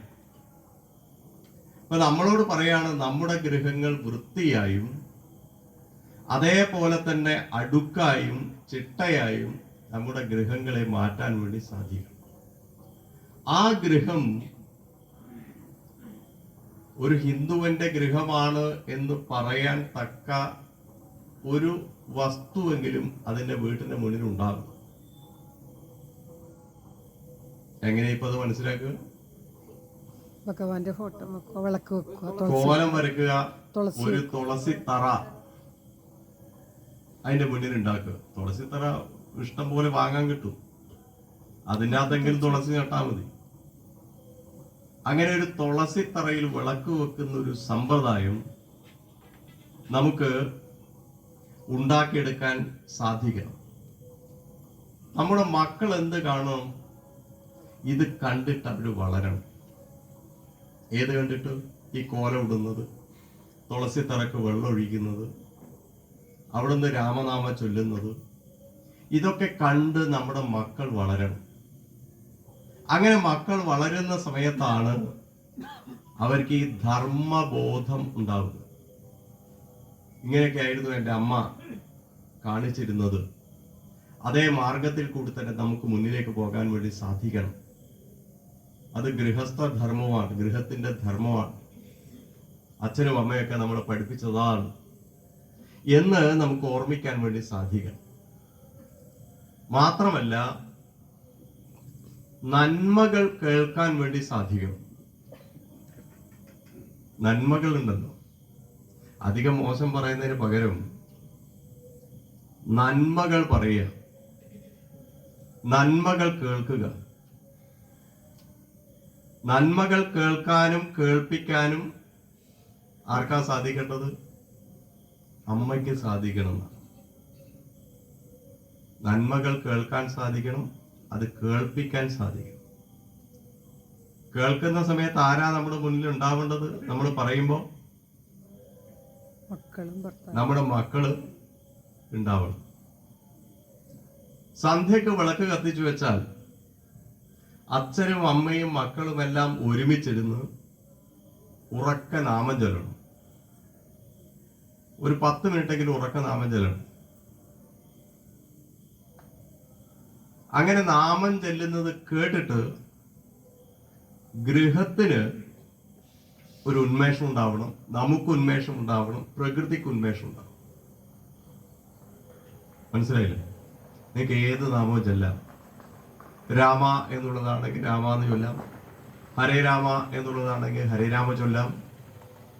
അപ്പൊ നമ്മളോട് പറയാണ്, നമ്മുടെ ഗൃഹങ്ങൾ വൃത്തിയായും അതേപോലെ തന്നെ അടുക്കായും ചിട്ടയായും നമ്മുടെ ഗൃഹങ്ങളെ മാറ്റാൻ വേണ്ടി സാധിക്കും. ആ ഗൃഹം ഒരു ഹിന്ദുവിന്റെ ഗൃഹമാണ് എന്ന് പറയാൻ തക്ക ഒരു വസ്തുവെങ്കിലും അതിന്റെ വീട്ടിന്റെ മുന്നിൽ ഉണ്ടാകും. എങ്ങനെ ഇപ്പൊ അത് മനസ്സിലാക്കുക? ഭഗവാന്റെ ഫോട്ടോ വെക്കുക, വിളക്ക് വെക്കുക, കോലം വരയ്ക്കുക, ഒരു തുളസി തറ അതിന്റെ മുന്നിൽ ഉണ്ടാക്കുക. തുളസി തറ ഇഷ്ടം പോലെ വാങ്ങാൻ കിട്ടും, അതിൻ്റെ അകത്തെങ്കിലും തുളസി നട്ടാൽ മതി. അങ്ങനെ ഒരു തുളസി തറയിൽ വിളക്ക് വെക്കുന്ന ഒരു സമ്പ്രദായം നമുക്ക് ഉണ്ടാക്കിയെടുക്കാൻ സാധിക്കണം. നമ്മുടെ മക്കൾ എന്ത് കാണണം? ഇത് കണ്ടിട്ട് അവർ വളരണം. ഏത് കണ്ടിട്ട്? ഈ കോലം ഇടുന്നത്, തുളസി തറക്ക് വെള്ളം ഒഴിക്കുന്നത്, അവിടുന്ന് രാമനാമ ചൊല്ലുന്നത്, ഇതൊക്കെ കണ്ട് നമ്മുടെ മക്കൾ വളരണം. അങ്ങനെ മക്കൾ വളരുന്ന സമയത്താണ് അവർക്ക് ഈ ധർമ്മബോധം ഉണ്ടാവുക. ഇങ്ങനെയൊക്കെ ആയിരുന്നു എൻ്റെ അമ്മ കാണിച്ചിരുന്നത്. അതേ മാർഗത്തിൽ കൂടി തന്നെ നമുക്ക് മുന്നിലേക്ക് പോകാൻ വേണ്ടി സാധിക്കണം. അത് ഗൃഹസ്ഥ ധർമ്മമാണ്, ഗൃഹത്തിന്റെ ധർമ്മമാണ്. അച്ഛനും അമ്മയൊക്കെ നമ്മളെ പഠിപ്പിച്ചതാണ് എന്ന് നമുക്ക് ഓർമ്മിക്കാൻ വേണ്ടി സാധിക്കണം. മാത്രമല്ല നന്മകൾ കേൾക്കാൻ വേണ്ടി സാധിക്കണം. നന്മകൾ ഉണ്ടല്ലോ, അധികം മോശം പറയുന്നതിന് പകരം നന്മകൾ പറയുക, നന്മകൾ കേൾക്കുക. നന്മകൾ കേൾക്കാനും കേൾപ്പിക്കാനും ആർക്കാ സാധിക്കേണ്ടത്? അമ്മയ്ക്ക് സാധിക്കണം. നന്മകൾ കേൾക്കാൻ സാധിക്കണം, അത് കേൾപ്പിക്കാൻ സാധിക്കണം. കേൾക്കുന്ന സമയത്ത് ആരാ നമ്മുടെ മുന്നിൽ ഉണ്ടാവേണ്ടത്? നമ്മൾ പറയുമ്പോൾ നമ്മുടെ മക്കള് ഉണ്ടാവണം. സന്ധ്യക്ക് വിളക്ക് കത്തിച്ചു വെച്ചാൽ അച്ഛനും അമ്മയും മക്കളും എല്ലാം ഒരുമിച്ചിരുന്ന് ഉറക്ക നാമം ചൊല്ലണം. ഒരു 10 മിനിറ്റെങ്കിലും ഉറക്ക നാമം ചൊല്ലണം. അങ്ങനെ നാമം ചെല്ലുന്നത് കേട്ടിട്ട് ഗൃഹത്തിന് ഒരു ഉന്മേഷം ഉണ്ടാവണം, നമുക്ക് ഉന്മേഷം ഉണ്ടാവണം, പ്രകൃതിക്ക് ഉന്മേഷം ഉണ്ടാവണം. മനസ്സിലായില്ലേ? നിങ്ങൾക്ക് ഏത് നാമവും ചൊല്ലാം. രാമ എന്നുള്ളതാണെങ്കിൽ രാമ എന്ന് ചൊല്ലാം, ഹരേ രാമ എന്നുള്ളതാണെങ്കിൽ ഹരേ രാമ ചൊല്ലാം,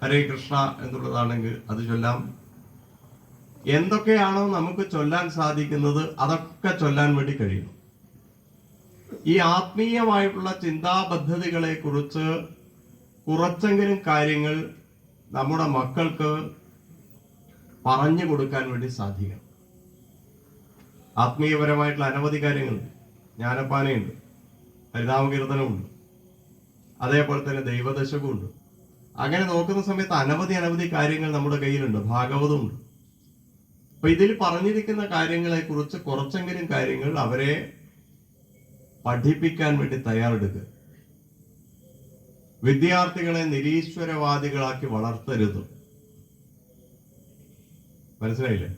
ഹരേ കൃഷ്ണ എന്നുള്ളതാണെങ്കിൽ അത് ചൊല്ലാം. എന്തൊക്കെയാണോ നമുക്ക് ചൊല്ലാൻ സാധിക്കുന്നത് അതൊക്കെ ചൊല്ലാൻ വേണ്ടി കഴിയും. ഈ ആത്മീയമായിട്ടുള്ള ചിന്താപദ്ധതികളെ കുറിച്ച് കുറച്ചെങ്കിലും കാര്യങ്ങൾ നമ്മുടെ മക്കൾക്ക് പറഞ്ഞു കൊടുക്കാൻ വേണ്ടി സാധിക്കണം. ആത്മീയപരമായിട്ടുള്ള അനവധി കാര്യങ്ങളുണ്ട്. ജ്ഞാനപ്പാനയുണ്ട്, ഹരിനാമകീർത്തനമുണ്ട്, അതേപോലെ തന്നെ ദൈവദശകമുണ്ട്. അങ്ങനെ നോക്കുന്ന സമയത്ത് അനവധി കാര്യങ്ങൾ നമ്മുടെ കയ്യിലുണ്ട്. ഭാഗവതമുണ്ട്. അപ്പൊ ഇതിൽ പറഞ്ഞിരിക്കുന്ന കാര്യങ്ങളെ കുറിച്ച് കുറച്ചെങ്കിലും കാര്യങ്ങൾ അവരെ പഠിപ്പിക്കാൻ വേണ്ടി തയ്യാറെടുക്കുക. വിദ്യാർത്ഥികളെ നിരീശ്വരവാദികളാക്കി വളർത്തരുത്. മനസ്സിലായില്ലേ?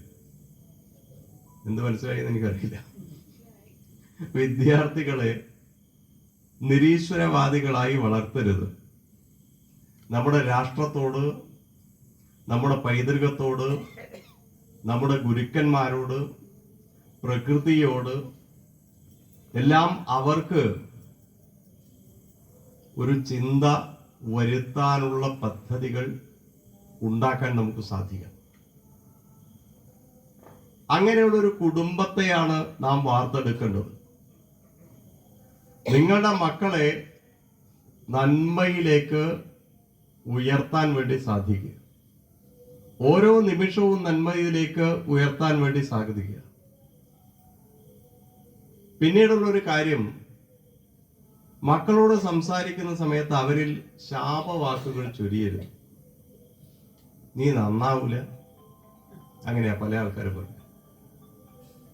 എന്ത് മനസ്സിലായി എന്ന് എനിക്കറിയില്ല. വിദ്യാർത്ഥികളെ നിരീശ്വരവാദികളായി വളർത്തരുത്. നമ്മുടെ രാഷ്ട്രത്തോട്, നമ്മുടെ പൈതൃകത്തോട്, നമ്മുടെ ഗുരുക്കന്മാരോട്, പ്രകൃതിയോട് എല്ലാം അവർക്ക് ഒരു ചിന്ത വരുത്താനുള്ള പദ്ധതികൾ ഉണ്ടാക്കാൻ നമുക്ക് സാധിക്കും. അങ്ങനെയുള്ള ഒരു കുടുംബത്തെയാണ് നാം വാർത്തെടുക്കേണ്ടത്. നിങ്ങളുടെ മക്കളെ നന്മയിലേക്ക് ഉയർത്താൻ വേണ്ടി സാധിക്കുക. ഓരോ നിമിഷവും നന്മയിലേക്ക് ഉയർത്താൻ വേണ്ടി സാധിക്കുക. പിന്നീടുള്ള ഒരു കാര്യം, മക്കളോട് സംസാരിക്കുന്ന സമയത്ത് അവരിൽ ശാപവാക്കുകൾ ചൊരിയരുത്. നീ നന്നാവൂല, അങ്ങനെയാ പല ആൾക്കാരും പറയും.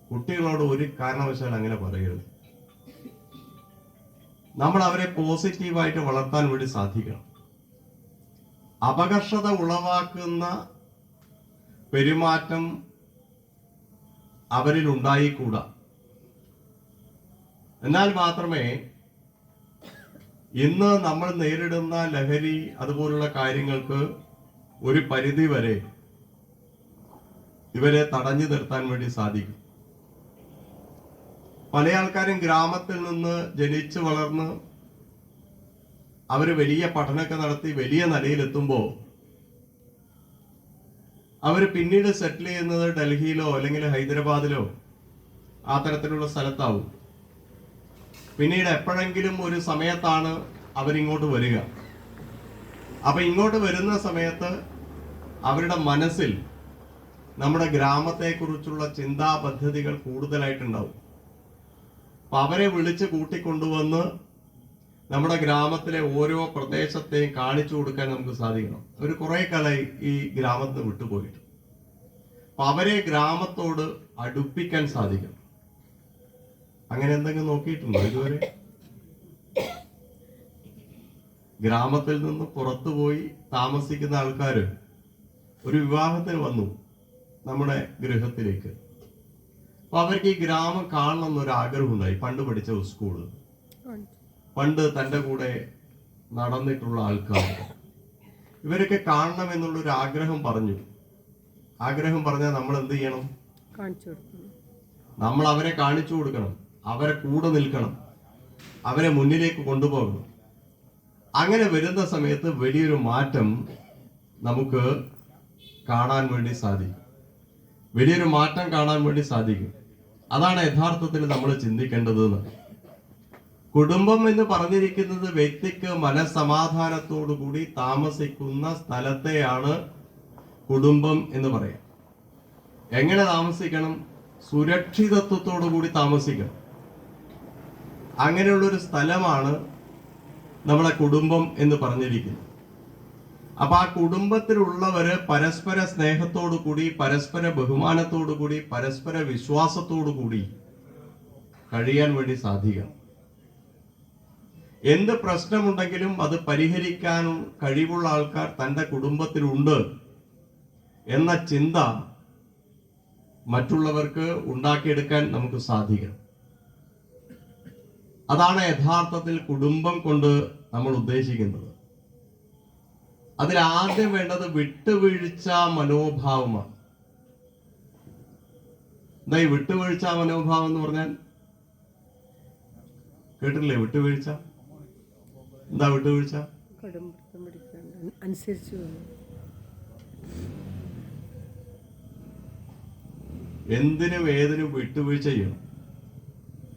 കുട്ടികളോട് ഒരു കാരണവശാൽ അങ്ങനെ പറയരുത്. നമ്മൾ അവരെ പോസിറ്റീവായിട്ട് വളർത്താൻ വേണ്ടി സാധിക്കണം. അപകർഷത ഉളവാക്കുന്ന പെരുമാറ്റം അവരിൽ ഉണ്ടായിക്കൂടാ. എന്നാൽ മാത്രമേ ഇന്ന് നമ്മൾ നേരിടുന്ന ലഹരി അതുപോലുള്ള കാര്യങ്ങൾക്ക് ഒരു പരിധി വരെ ഇവരെ തടഞ്ഞു നിർത്താൻ വേണ്ടി സാധിക്കും. പല ആൾക്കാരും ഗ്രാമത്തിൽ നിന്ന് ജനിച്ചു വളർന്ന് അവര് വലിയ പഠനമൊക്കെ നടത്തി വലിയ നിലയിലെത്തുമ്പോൾ അവര് പിന്നീട് സെറ്റിൽ ചെയ്യുന്നത് ഡൽഹിയിലോ അല്ലെങ്കിൽ ഹൈദരാബാദിലോ ആ തരത്തിലുള്ള സ്ഥലത്താവും. പിന്നീട് എപ്പോഴെങ്കിലും ഒരു സമയത്താണ് അവരിങ്ങോട്ട് വരിക. അപ്പൊ ഇങ്ങോട്ട് വരുന്ന സമയത്ത് അവരുടെ മനസ്സിൽ നമ്മുടെ ഗ്രാമത്തെക്കുറിച്ചുള്ള ചിന്താ പദ്ധതികൾ കൂടുതലായിട്ടുണ്ടാവും. അപ്പൊ അവരെ വിളിച്ച് കൂട്ടിക്കൊണ്ടുവന്ന് നമ്മുടെ ഗ്രാമത്തിലെ ഓരോ പ്രദേശത്തെയും കാണിച്ചു കൊടുക്കാൻ നമുക്ക് സാധിക്കണം. അവർ കുറെ കാലമായി ഈ ഗ്രാമത്തിൽ നിന്ന് വിട്ടുപോയിട്ട്. അപ്പൊ അവരെ ഗ്രാമത്തോട് അടുപ്പിക്കാൻ സാധിക്കണം. അങ്ങനെ എന്തെങ്കിലും നോക്കിയിട്ടുണ്ടോ ഇതുവരെ? ഗ്രാമത്തിൽ നിന്ന് പുറത്തുപോയി താമസിക്കുന്ന ആൾക്കാര് ഒരു വിവാഹത്തിന് വന്നു നമ്മുടെ ഗൃഹത്തിലേക്ക്. അപ്പൊ അവർക്ക് ഈ ഗ്രാമം കാണണം എന്നൊരു ആഗ്രഹം ഉണ്ടായി. പണ്ട് പഠിച്ച സ്കൂള്, പണ്ട് തൻ്റെ കൂടെ നടന്നിട്ടുള്ള ആൾക്കാർ, ഇവരൊക്കെ കാണണം എന്നുള്ളൊരു ആഗ്രഹം പറഞ്ഞു. ആഗ്രഹം പറഞ്ഞാൽ നമ്മൾ എന്ത് ചെയ്യണം? നമ്മൾ അവരെ കാണിച്ചു കൊടുക്കണം, അവരെ കൂടെ നിൽക്കണം, അവരെ മുന്നിലേക്ക് കൊണ്ടുപോകണം. അങ്ങനെ വരുന്ന സമയത്ത് വലിയൊരു മാറ്റം നമുക്ക് കാണാൻ വേണ്ടി സാധിക്കും. വലിയൊരു മാറ്റം കാണാൻ വേണ്ടി സാധിക്കും. അതാണ് യഥാർത്ഥത്തിൽ നമ്മൾ ചിന്തിക്കേണ്ടത്. കുടുംബം എന്ന് പറഞ്ഞിരിക്കുന്നത് വ്യക്തിക്ക് മനസ്സമാധാനത്തോടു കൂടി താമസിക്കുന്ന സ്ഥലത്തെയാണ് കുടുംബം എന്ന് പറയാം. എങ്ങനെ താമസിക്കണം? സുരക്ഷിതത്വത്തോടു കൂടി താമസിക്കണം. അങ്ങനെയുള്ളൊരു സ്ഥലമാണ് നമ്മളെ കുടുംബം എന്ന് പറഞ്ഞിരിക്കുന്നത്. അപ്പൊ ആ കുടുംബത്തിലുള്ളവര് പരസ്പര സ്നേഹത്തോടു കൂടി, പരസ്പര ബഹുമാനത്തോടു കൂടി, പരസ്പര വിശ്വാസത്തോടു കൂടി കഴിയാൻ വേണ്ടി സാധിക്കണം. എന്ത് പ്രശ്നമുണ്ടെങ്കിലും അത് പരിഹരിക്കാൻ കഴിവുള്ള ആൾക്കാർ തൻ്റെ കുടുംബത്തിലുണ്ട് എന്ന ചിന്ത മറ്റുള്ളവർക്ക് ഉണ്ടാക്കിയെടുക്കാൻ നമുക്ക് സാധിക്കണം. അതാണ് യഥാർത്ഥത്തിൽ കുടുംബം കൊണ്ട് നമ്മൾ ഉദ്ദേശിക്കുന്നത്. അതിൽ ആദ്യം വേണ്ടത് വിട്ടുവീഴ്ച മനോഭാവമാണ്. എന്താ ഈ വിട്ടുവീഴ്ച മനോഭാവം എന്ന് പറഞ്ഞാൽ? കേട്ടില്ലേ വിട്ടുവീഴ്ച? എന്താ വിട്ടുവീഴ്ച? എന്തിനും ഏതിനും വിട്ടുവീഴ്ച ചെയ്യണം.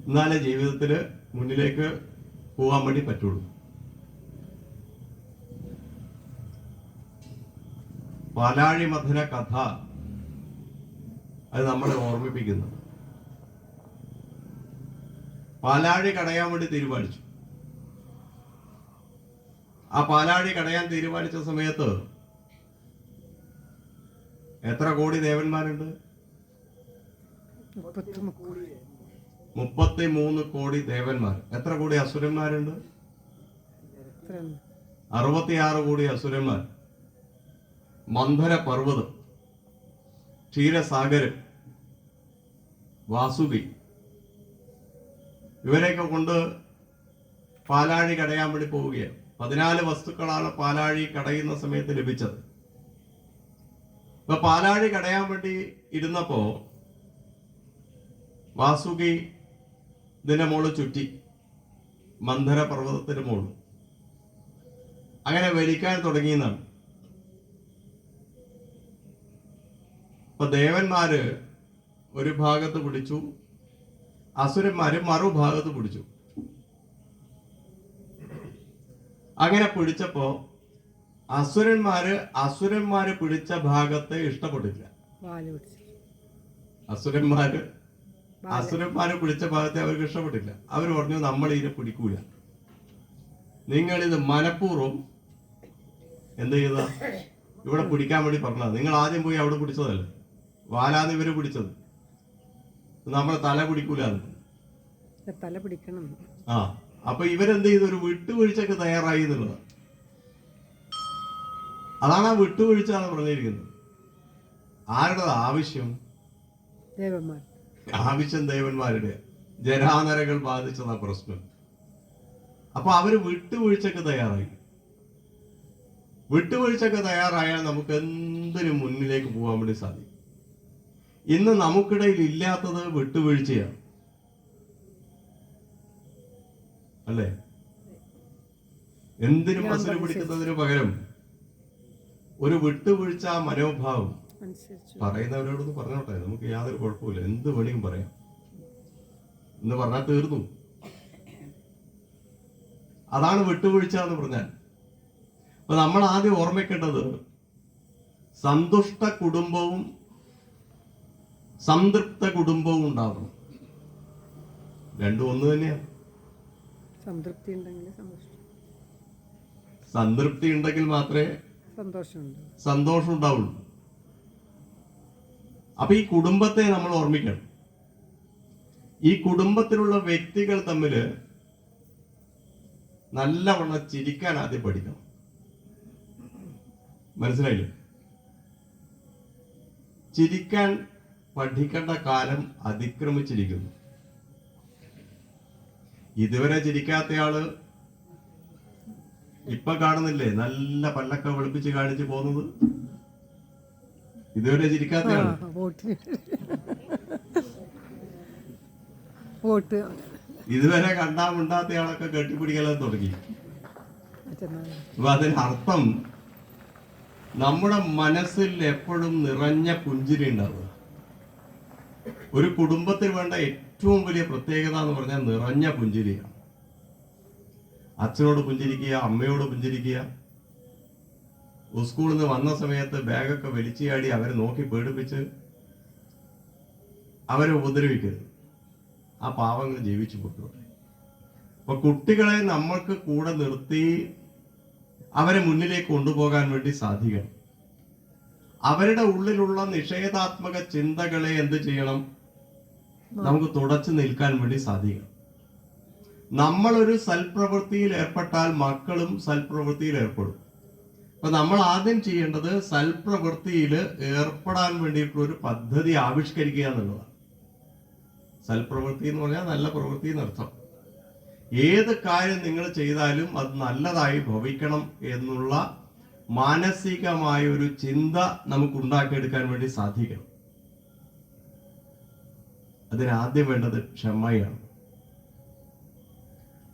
എന്നാലേ ജീവിതത്തിൽ മുന്നിലേക്ക് പോകാൻ വേണ്ടി പറ്റുള്ളൂ. പാലാഴി മഥന കഥ അത് നമ്മളെ ഓർമ്മിപ്പിക്കുന്നു. പാലാഴി കടയാൻ വേണ്ടി തീരുമാനിച്ചു. ആ പാലാഴി കടയാൻ തീരുമാനിച്ച സമയത്ത് എത്ര കോടി ദേവന്മാരുണ്ട്? 33 കോടി ദേവന്മാർ. എത്ര കോടി അസുരന്മാരുണ്ട്? 66 കോടി അസുരന്മാർ. മന്ധര പർവ്വതം, ക്ഷീരസാഗരം, വാസുകി, ഇവരെയൊക്കെ കൊണ്ട് പാലാഴി കടയാൻ വേണ്ടി പോവുകയാണ്. 14 വസ്തുക്കളാണ് പാലാഴി കടയുന്ന സമയത്ത് ലഭിച്ചത്. അപ്പൊ പാലാഴി കടയാൻ വേണ്ടി ഇരുന്നപ്പോ വാസുകി ഇതിന്റെ മോള് ചുറ്റി, മന്ധര പർവ്വതത്തിന്റെ മോള് അങ്ങനെ വലിക്കാൻ തുടങ്ങിയെന്നാണ്. അപ്പൊ ദേവന്മാര് ഒരു ഭാഗത്ത് പിടിച്ചു, അസുരന്മാര് മറുഭാഗത്ത് പിടിച്ചു. അങ്ങനെ പിടിച്ചപ്പോ അസുരന്മാര് പിടിച്ച ഭാഗത്തെ ഇഷ്ടപ്പെട്ടില്ല. അസുരന്മാര് പിടിച്ച ഭാഗത്തെ അവർക്ക് ഇഷ്ടപ്പെട്ടില്ല. അവർ പറഞ്ഞു, നമ്മൾ ഇതിനെ പിടിക്കൂല. നിങ്ങളിത് മനഃപൂർവ്വം എന്ത് ചെയ്ത ഇവിടെ പിടിക്കാൻ വേണ്ടി പറഞ്ഞത്. നിങ്ങൾ ആദ്യം പോയി അവിടെ പിടിച്ചതല്ലേ, വാലാന്ന് ഇവര് പിടിച്ചത്. നമ്മളെ തല പിടിക്കൂലെന്ന്. തല പിടിക്കണം. ആ അപ്പൊ ഇവരെന്ത് ചെയ്തു? ഒരു വിട്ടുവീഴ്ചക്ക് തയ്യാറായി എന്നുള്ളത്. അതാണ് ആ വിട്ടുവീഴ്ച എന്ന് പറഞ്ഞിരിക്കുന്നത്. ആരുടെ ആവശ്യം? ആവശ്യം ദേവന്മാരുടെ. ജരാനരകൾ ബാധിച്ചതാ പ്രശ്നം. അപ്പൊ അവര് വിട്ടുവീഴ്ചക്ക് തയ്യാറായി. വിട്ടുവീഴ്ചക്ക് തയ്യാറായാൽ നമുക്ക് എന്തിനും മുന്നിലേക്ക് പോകാൻ വേണ്ടി സാധിക്കും. ഇന്ന് നമുക്കിടയിൽ ഇല്ലാത്തത് വിട്ടുവീഴ്ചയാണ്, അല്ലേ? എന്തിനും മസിൽ പിടിക്കുന്നതിന് പകരം ഒരു വിട്ടുവീഴ്ച മനോഭാവം. പറയുന്നവരോടൊന്ന് പറഞ്ഞോട്ടെ, നമുക്ക് യാതൊരു കുഴപ്പമില്ല, എന്ത് വേണമെങ്കിലും പറയാം എന്ന് പറഞ്ഞാൽ തീർന്നു. അതാണ് വിട്ടുവീഴ്ച എന്ന് പറഞ്ഞാൽ. അപ്പൊ നമ്മൾ ആദ്യം ഓർമ്മിക്കേണ്ടത് സന്തുഷ്ട കുടുംബവും സംതൃപ്ത കുടുംബവും ഉണ്ടാവണം. രണ്ടും ഒന്ന് തന്നെയാണ്. സംതൃപ്തി ഉണ്ടെങ്കിൽ മാത്രമേ സന്തോഷം ഉണ്ടാവുള്ളൂ. അപ്പൊ ഈ കുടുംബത്തെ നമ്മൾ ഓർമ്മിക്കണം. ഈ കുടുംബത്തിലുള്ള വ്യക്തികൾ തമ്മില് നല്ലവണ്ണം ചിരിക്കാൻ ആദ്യം പഠിക്കണം. മനസ്സിലായില്ലേ? ചിരിക്കാൻ പഠിക്കേണ്ട കാലം അതിക്രമിച്ചിരിക്കുന്നു. ഇതുവരെ ചിരിക്കാത്തയാള് ഇപ്പൊ കാണുന്നില്ലേ നല്ല പല്ലൊക്കെ വെളുപ്പിച്ച് കാണിച്ച് പോകുന്നത്? ഇതുവരെ ചിരിക്കാത്തയാള് വോട്ട് ഇതുവരെ കണ്ടാ മിണ്ടാത്തയാളൊക്കെ കെട്ടിപ്പിടിക്കലാൻ തുടങ്ങി. അപ്പൊ അതിനർത്ഥം നമ്മുടെ മനസ്സിൽ എപ്പോഴും നിറഞ്ഞ പുഞ്ചിരി ഉണ്ടാവുക. ഒരു കുടുംബത്തിൽ വേണ്ട ഏറ്റവും വലിയ പ്രത്യേകത എന്ന് പറഞ്ഞാൽ നിറഞ്ഞ പുഞ്ചിരിയാണ്. അച്ഛനോട് പുഞ്ചിരിക്കുക, അമ്മയോട് പുഞ്ചിരിക്കുക. സ്കൂളിൽ നിന്ന് വന്ന സമയത്ത് ബാഗൊക്കെ വലിച്ചുചാടി അവരെ നോക്കി പേടിപ്പിച്ച് അവരെ ഉപദ്രവിക്കരുത്. ആ പാവങ്ങൾ ജീവിച്ചു പോയിക്കോട്ടെ. അപ്പൊ കുട്ടികളെ നമ്മൾക്ക് കൂടെ നിർത്തി അവരെ മുന്നിലേക്ക് കൊണ്ടുപോകാൻ വേണ്ടി സാധിക്കണം. അവരുടെ ഉള്ളിലുള്ള നിഷേധാത്മക ചിന്തകളെ എന്ത് ചെയ്യണം? നമുക്ക് തുടച്ചു നിൽക്കാൻ വേണ്ടി സാധിക്കണം. നമ്മളൊരു സൽപ്രവൃത്തിയിൽ ഏർപ്പെട്ടാൽ മക്കളും സൽപ്രവൃത്തിയിൽ ഏർപ്പെടും. അപ്പൊ നമ്മൾ ആദ്യം ചെയ്യേണ്ടത് സൽപ്രവൃത്തിയിൽ ഏർപ്പെടാൻ വേണ്ടിയിട്ടുള്ള ഒരു പദ്ധതി ആവിഷ്കരിക്കുക എന്നുള്ളതാണ്. സൽപ്രവൃത്തി എന്ന് പറഞ്ഞാൽ നല്ല പ്രവൃത്തി എന്നർത്ഥം. ഏത് കാര്യം നിങ്ങൾ ചെയ്താലും അത് നല്ലതായി ഭവിക്കണം എന്നുള്ള മാനസികമായ ഒരു ചിന്ത നമുക്ക് ഉണ്ടാക്കിയെടുക്കാൻ വേണ്ടി സാധിക്കണം. അതിനാദ്യം വേണ്ടത് ക്ഷമയാണ്.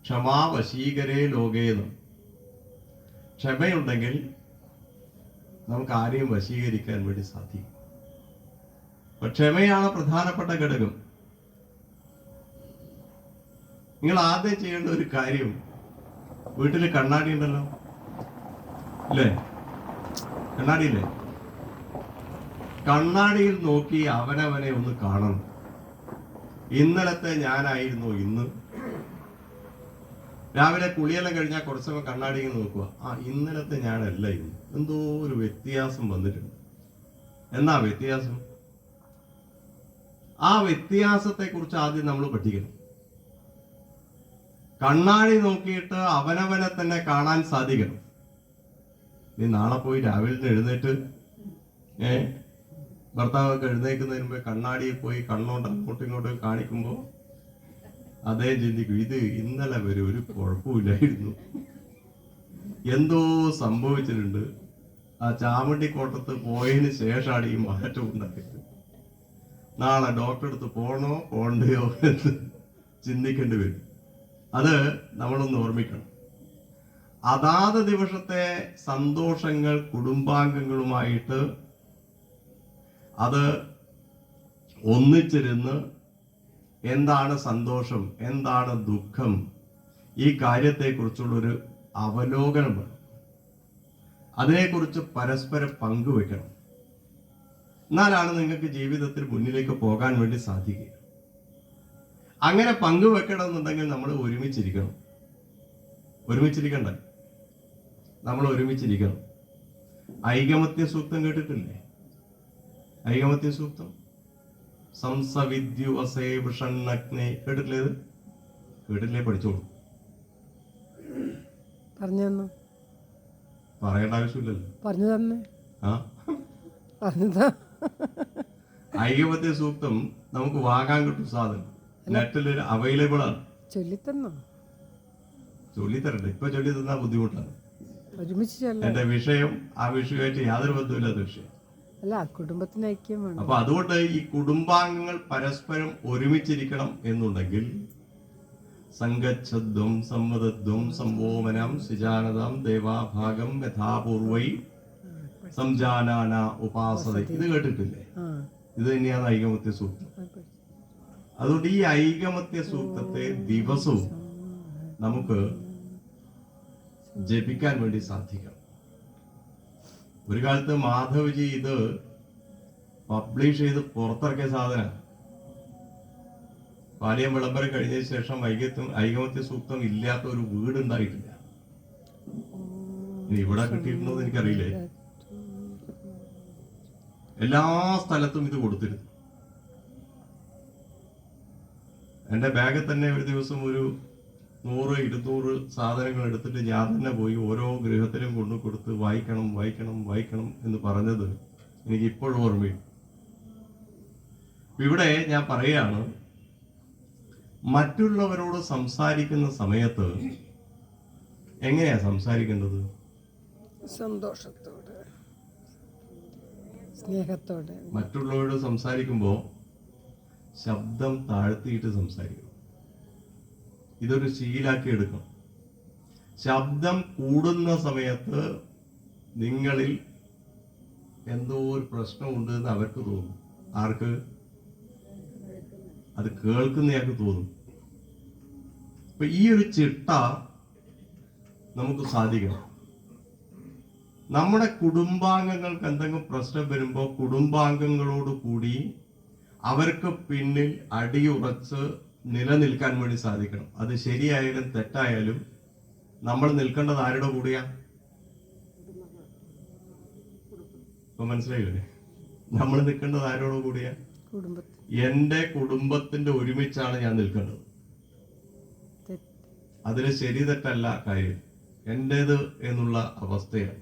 ക്ഷമാ വശീകരേ ലോകേന്ന്. ക്ഷമയുണ്ടെങ്കിൽ നമുക്ക് ആരെയും വശീകരിക്കാൻ വേണ്ടി സാധിക്കും. അപ്പൊ ക്ഷമയാണ് പ്രധാനപ്പെട്ട ഘടകം. നിങ്ങൾ ആദ്യം ചെയ്യേണ്ട ഒരു കാര്യം, വീട്ടിൽ കണ്ണാടി ഉണ്ടല്ലോ അല്ലേ? കണ്ണാടിയില്ലേ? കണ്ണാടിയിൽ നോക്കി അവനവനെ ഒന്ന് കാണണം. ഇന്നലത്തെ ഞാനായിരുന്നു ഇന്ന്. രാവിലെ കുളിയെല്ലാം കഴിഞ്ഞാൽ കുറച്ച് സമയം കണ്ണാടിയിൽ നോക്കുക. ഇന്നലത്തെ ഞാനല്ല ഇന്ന്, എന്തോ ഒരു വ്യത്യാസം വന്നിട്ടുണ്ട്. എന്നാ വ്യത്യാസം? ആ വ്യത്യാസത്തെ കുറിച്ച് ആദ്യം നമ്മൾ പഠിക്കണം. കണ്ണാടി നോക്കിയിട്ട് അവനവനെ തന്നെ കാണാൻ സാധിക്കണം. നീ നാളെ പോയി രാവിലെ എഴുന്നേറ്റ് ഭർത്താവൊക്കെ എഴുന്നേൽക്കുന്നതിന് മുമ്പ് കണ്ണാടിയിൽ പോയി കണ്ണോണ്ട് അങ്ങോട്ടും ഇങ്ങോട്ടും കാണിക്കുമ്പോൾ അദ്ദേഹം ചിന്തിക്കും, ഇത് ഇന്നലെ വരെ ഒരു കുഴപ്പമില്ലായിരുന്നു, എന്തോ സംഭവിച്ചിട്ടുണ്ട്. ആ ചാമണ്ടിക്കോട്ടത്ത് പോയതിന് ശേഷമാണ് ഈ മാറ്റം ഉണ്ടായത്. നാളെ ഡോക്ടറെ അടുത്ത് പോകണോ പോണ്ടയോ എന്ന് ചിന്തിക്കേണ്ടി വരും. അത് നമ്മളൊന്ന് ഓർമ്മിക്കണം. അതാത് ദിവസത്തെ സന്തോഷങ്ങൾ കുടുംബാംഗങ്ങളുമായിട്ട് അത് ഒന്നിച്ചിരുന്ന് എന്താണ് സന്തോഷം, എന്താണ് ദുഃഖം, ഈ കാര്യത്തെക്കുറിച്ചുള്ളൊരു അവലോകനം വേണം. അതിനെക്കുറിച്ച് പരസ്പരം പങ്കുവെക്കണം. എന്നാലാണ് നിങ്ങൾക്ക് ജീവിതത്തിൽ മുന്നിലേക്ക് പോകാൻ വേണ്ടി സാധിക്കുക. അങ്ങനെ പങ്കുവെക്കണം എന്നുണ്ടെങ്കിൽ നമ്മൾ ഒരുമിച്ചിരിക്കണം. ഒരുമിച്ചിരിക്കണ്ടേ? നമ്മൾ ഒരുമിച്ചിരിക്കണം. ഐകമത്യ സൂക്തം കേട്ടിട്ടില്ലേ? ഐകമത്യ സൂക്തം സംസവിദ്യുവസേ വൃഷണ്ണഗ്നേ കേട്ടിട്ടില്ലേ? ഇത് കേട്ടിട്ടില്ലേ? പഠിച്ചോളൂ. പറഞ്ഞു പറയേണ്ട ആവശ്യമില്ലല്ലോ. പറഞ്ഞു തന്നെ. ഐകമത്യ സൂക്തം നമുക്ക് വാങ്ങാൻ കിട്ടും. സാധനം നെറ്റിൽ അവൈലബിൾ ആണ്. ചൊല്ലിത്തന്നോ? ചൊല്ലിത്തരണ്ട. ഇപ്പൊ ചൊല്ലി തന്നാ ബുദ്ധിമുട്ടാണ്. എന്റെ വിഷയം ആ വിഷയമായിട്ട് യാതൊരു ബന്ധമില്ലാത്ത വിഷയം അല്ല. കുടുംബത്തിന് ഐക്യം വേണം. അപ്പൊ അതുകൊണ്ട് ഈ കുടുംബാംഗങ്ങൾ പരസ്പരം ഒരുമിച്ചിരിക്കണം എന്നുണ്ടെങ്കിൽ സംഗച്ഛദ്വം സമ്മതദ്വം സംവോമനം സിജാനതം ദേവാഭാഗം യഥാപൂർവൈ സംജാനാന ഉപാസത. ഇത് കേട്ടിട്ടില്ലേ? ഇത് തന്നെയാണ് ഐകമത്യ സൂക്തം. അതുകൊണ്ട് ഈ ഐകമത്യ സൂക്തത്തെ ദിവസവും നമുക്ക് ജപിക്കാൻ വേണ്ടി സാധിക്കണം. ഒരു കാലത്ത് മാധവ്ജി ഇത് പബ്ലിഷ് ചെയ്ത് പുറത്തിറക്കിയ സാധനം. പാലിയം വിളംബരം കഴിഞ്ഞതിന് ശേഷം ഐകമത്യ സൂക്തം ഇല്ലാത്ത ഒരു വീട് ഉണ്ടായിട്ടില്ല. ഇനി ഇവിടെ കിട്ടിയിട്ടുണ്ടോ എന്ന് എനിക്കറിയില്ലേ. എല്ലാ സ്ഥലത്തും ഇത് കൊടുത്തിരുന്നു. എന്റെ ബാഗിൽ തന്നെ ഒരു ദിവസം ഒരു 100-200 സാധനങ്ങൾ എടുത്തിട്ട് ഞാൻ തന്നെ പോയി ഓരോ ഗൃഹത്തിലും കൊണ്ടു കൊടുത്ത് വായിക്കണം വായിക്കണം വായിക്കണം എന്ന് പറഞ്ഞത് എനിക്ക് ഇപ്പോഴും ഓർമ്മയും. ഇവിടെ ഞാൻ പറയാണ്, മറ്റുള്ളവരോട് സംസാരിക്കുന്ന സമയത്ത് എങ്ങനെയാ സംസാരിക്കേണ്ടത്? സന്തോഷത്തോടെ, സ്നേഹത്തോടെ. മറ്റുള്ളവരോട് സംസാരിക്കുമ്പോൾ ശബ്ദം താഴ്ത്തിയിട്ട് സംസാരിക്കണം. ഇതൊരു ശീലാക്കി എടുക്കണം. ശബ്ദം കൂടുന്ന സമയത്ത് നിങ്ങളിൽ എന്തോ ഒരു പ്രശ്നമുണ്ട് എന്ന് അവർക്ക് തോന്നും. ആർക്ക്? അത് കേൾക്കുന്നയാൾക്ക് തോന്നും. അപ്പൊ ഈ ഒരു ചിട്ട നമുക്ക് സാധിക്കണം. നമ്മുടെ കുടുംബാംഗങ്ങൾക്ക് എന്തെങ്കിലും പ്രശ്നം വരുമ്പോൾ കുടുംബാംഗങ്ങളോട് കൂടി അവർക്ക് പിന്നിൽ അടിയുറച്ച് നിലനിൽക്കാൻ വേണ്ടി സാധിക്കണം. അത് ശരിയായാലും തെറ്റായാലും നമ്മൾ നിൽക്കേണ്ടത് ആരുടെ കൂടിയാ? ഇപ്പൊ മനസ്സിലായില്ലേ? നമ്മൾ നിൽക്കേണ്ടത് ആരോട് കൂടിയാ? എന്റെ കുടുംബത്തിന്റെ ഒരുമിച്ചാണ് ഞാൻ നിൽക്കേണ്ടത്. അതിൽ ശരി തെറ്റല്ല കാര്യം, എന്റേത് എന്നുള്ള അവസ്ഥയാണ്.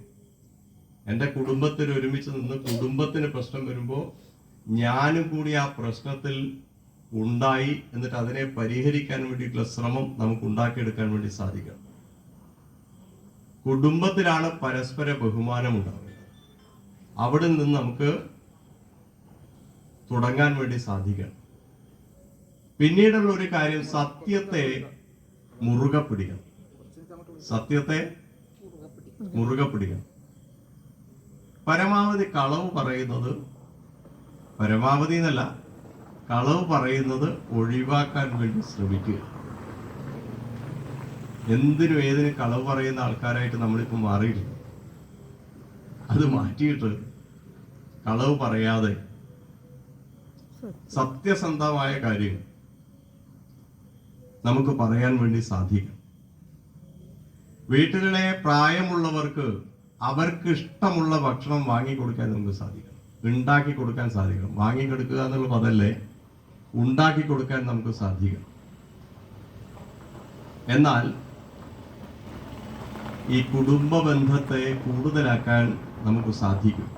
എന്റെ കുടുംബത്തിന് ഒരുമിച്ച് നിന്ന് കുടുംബത്തിന് പ്രശ്നം വരുമ്പോൾ ഞാനും കൂടി ആ പ്രശ്നത്തിൽ ഉണ്ടായി, എന്നിട്ട് അതിനെ പരിഹരിക്കാൻ വേണ്ടിയിട്ടുള്ള ശ്രമം നമുക്ക് ഉണ്ടാക്കിയെടുക്കാൻ വേണ്ടി സാധിക്കണം. കുടുംബത്തിലാണ് പരസ്പര ബഹുമാനം ഉണ്ടാവുക. അവിടെ നിന്ന് നമുക്ക് തുടങ്ങാൻ വേണ്ടി സാധിക്കണം. പിന്നീടുള്ള ഒരു കാര്യം, സത്യത്തെ മുറുകെ പിടിക്കണം. സത്യത്തെ മുറുകെ പിടിക്കണം. പരമാവധി കളവ് പറയുന്നത്, പരമാവധി എന്നല്ല, കളവ് പറയുന്നത് ഒഴിവാക്കാൻ വേണ്ടി ശ്രമിക്കുക. എന്തിനും ഏതിനും കളവ് പറയുന്ന ആൾക്കാരായിട്ട് നമ്മളിപ്പോൾ മാറിയില്ല. അത് മാറ്റിയിട്ട് കളവ് പറയാതെ സത്യസന്ധമായ കാര്യങ്ങൾ നമുക്ക് പറയാൻ വേണ്ടി സാധിക്കും. വീട്ടിലെ പ്രായമുള്ളവർക്ക് അവർക്ക് ഇഷ്ടമുള്ള ഭക്ഷണം വാങ്ങിക്കൊടുക്കാൻ നമുക്ക് സാധിക്കണം, ഉണ്ടാക്കി കൊടുക്കാൻ സാധിക്കണം. വാങ്ങിക്കൊടുക്കുക എന്നുള്ള പദല്ലേ, ഉണ്ടാക്കി കൊടുക്കാൻ നമുക്ക് സാധിക്കണം. എന്നാൽ ഈ കുടുംബ ബന്ധത്തെ കൂടുതലാക്കാൻ നമുക്ക് സാധിക്കും.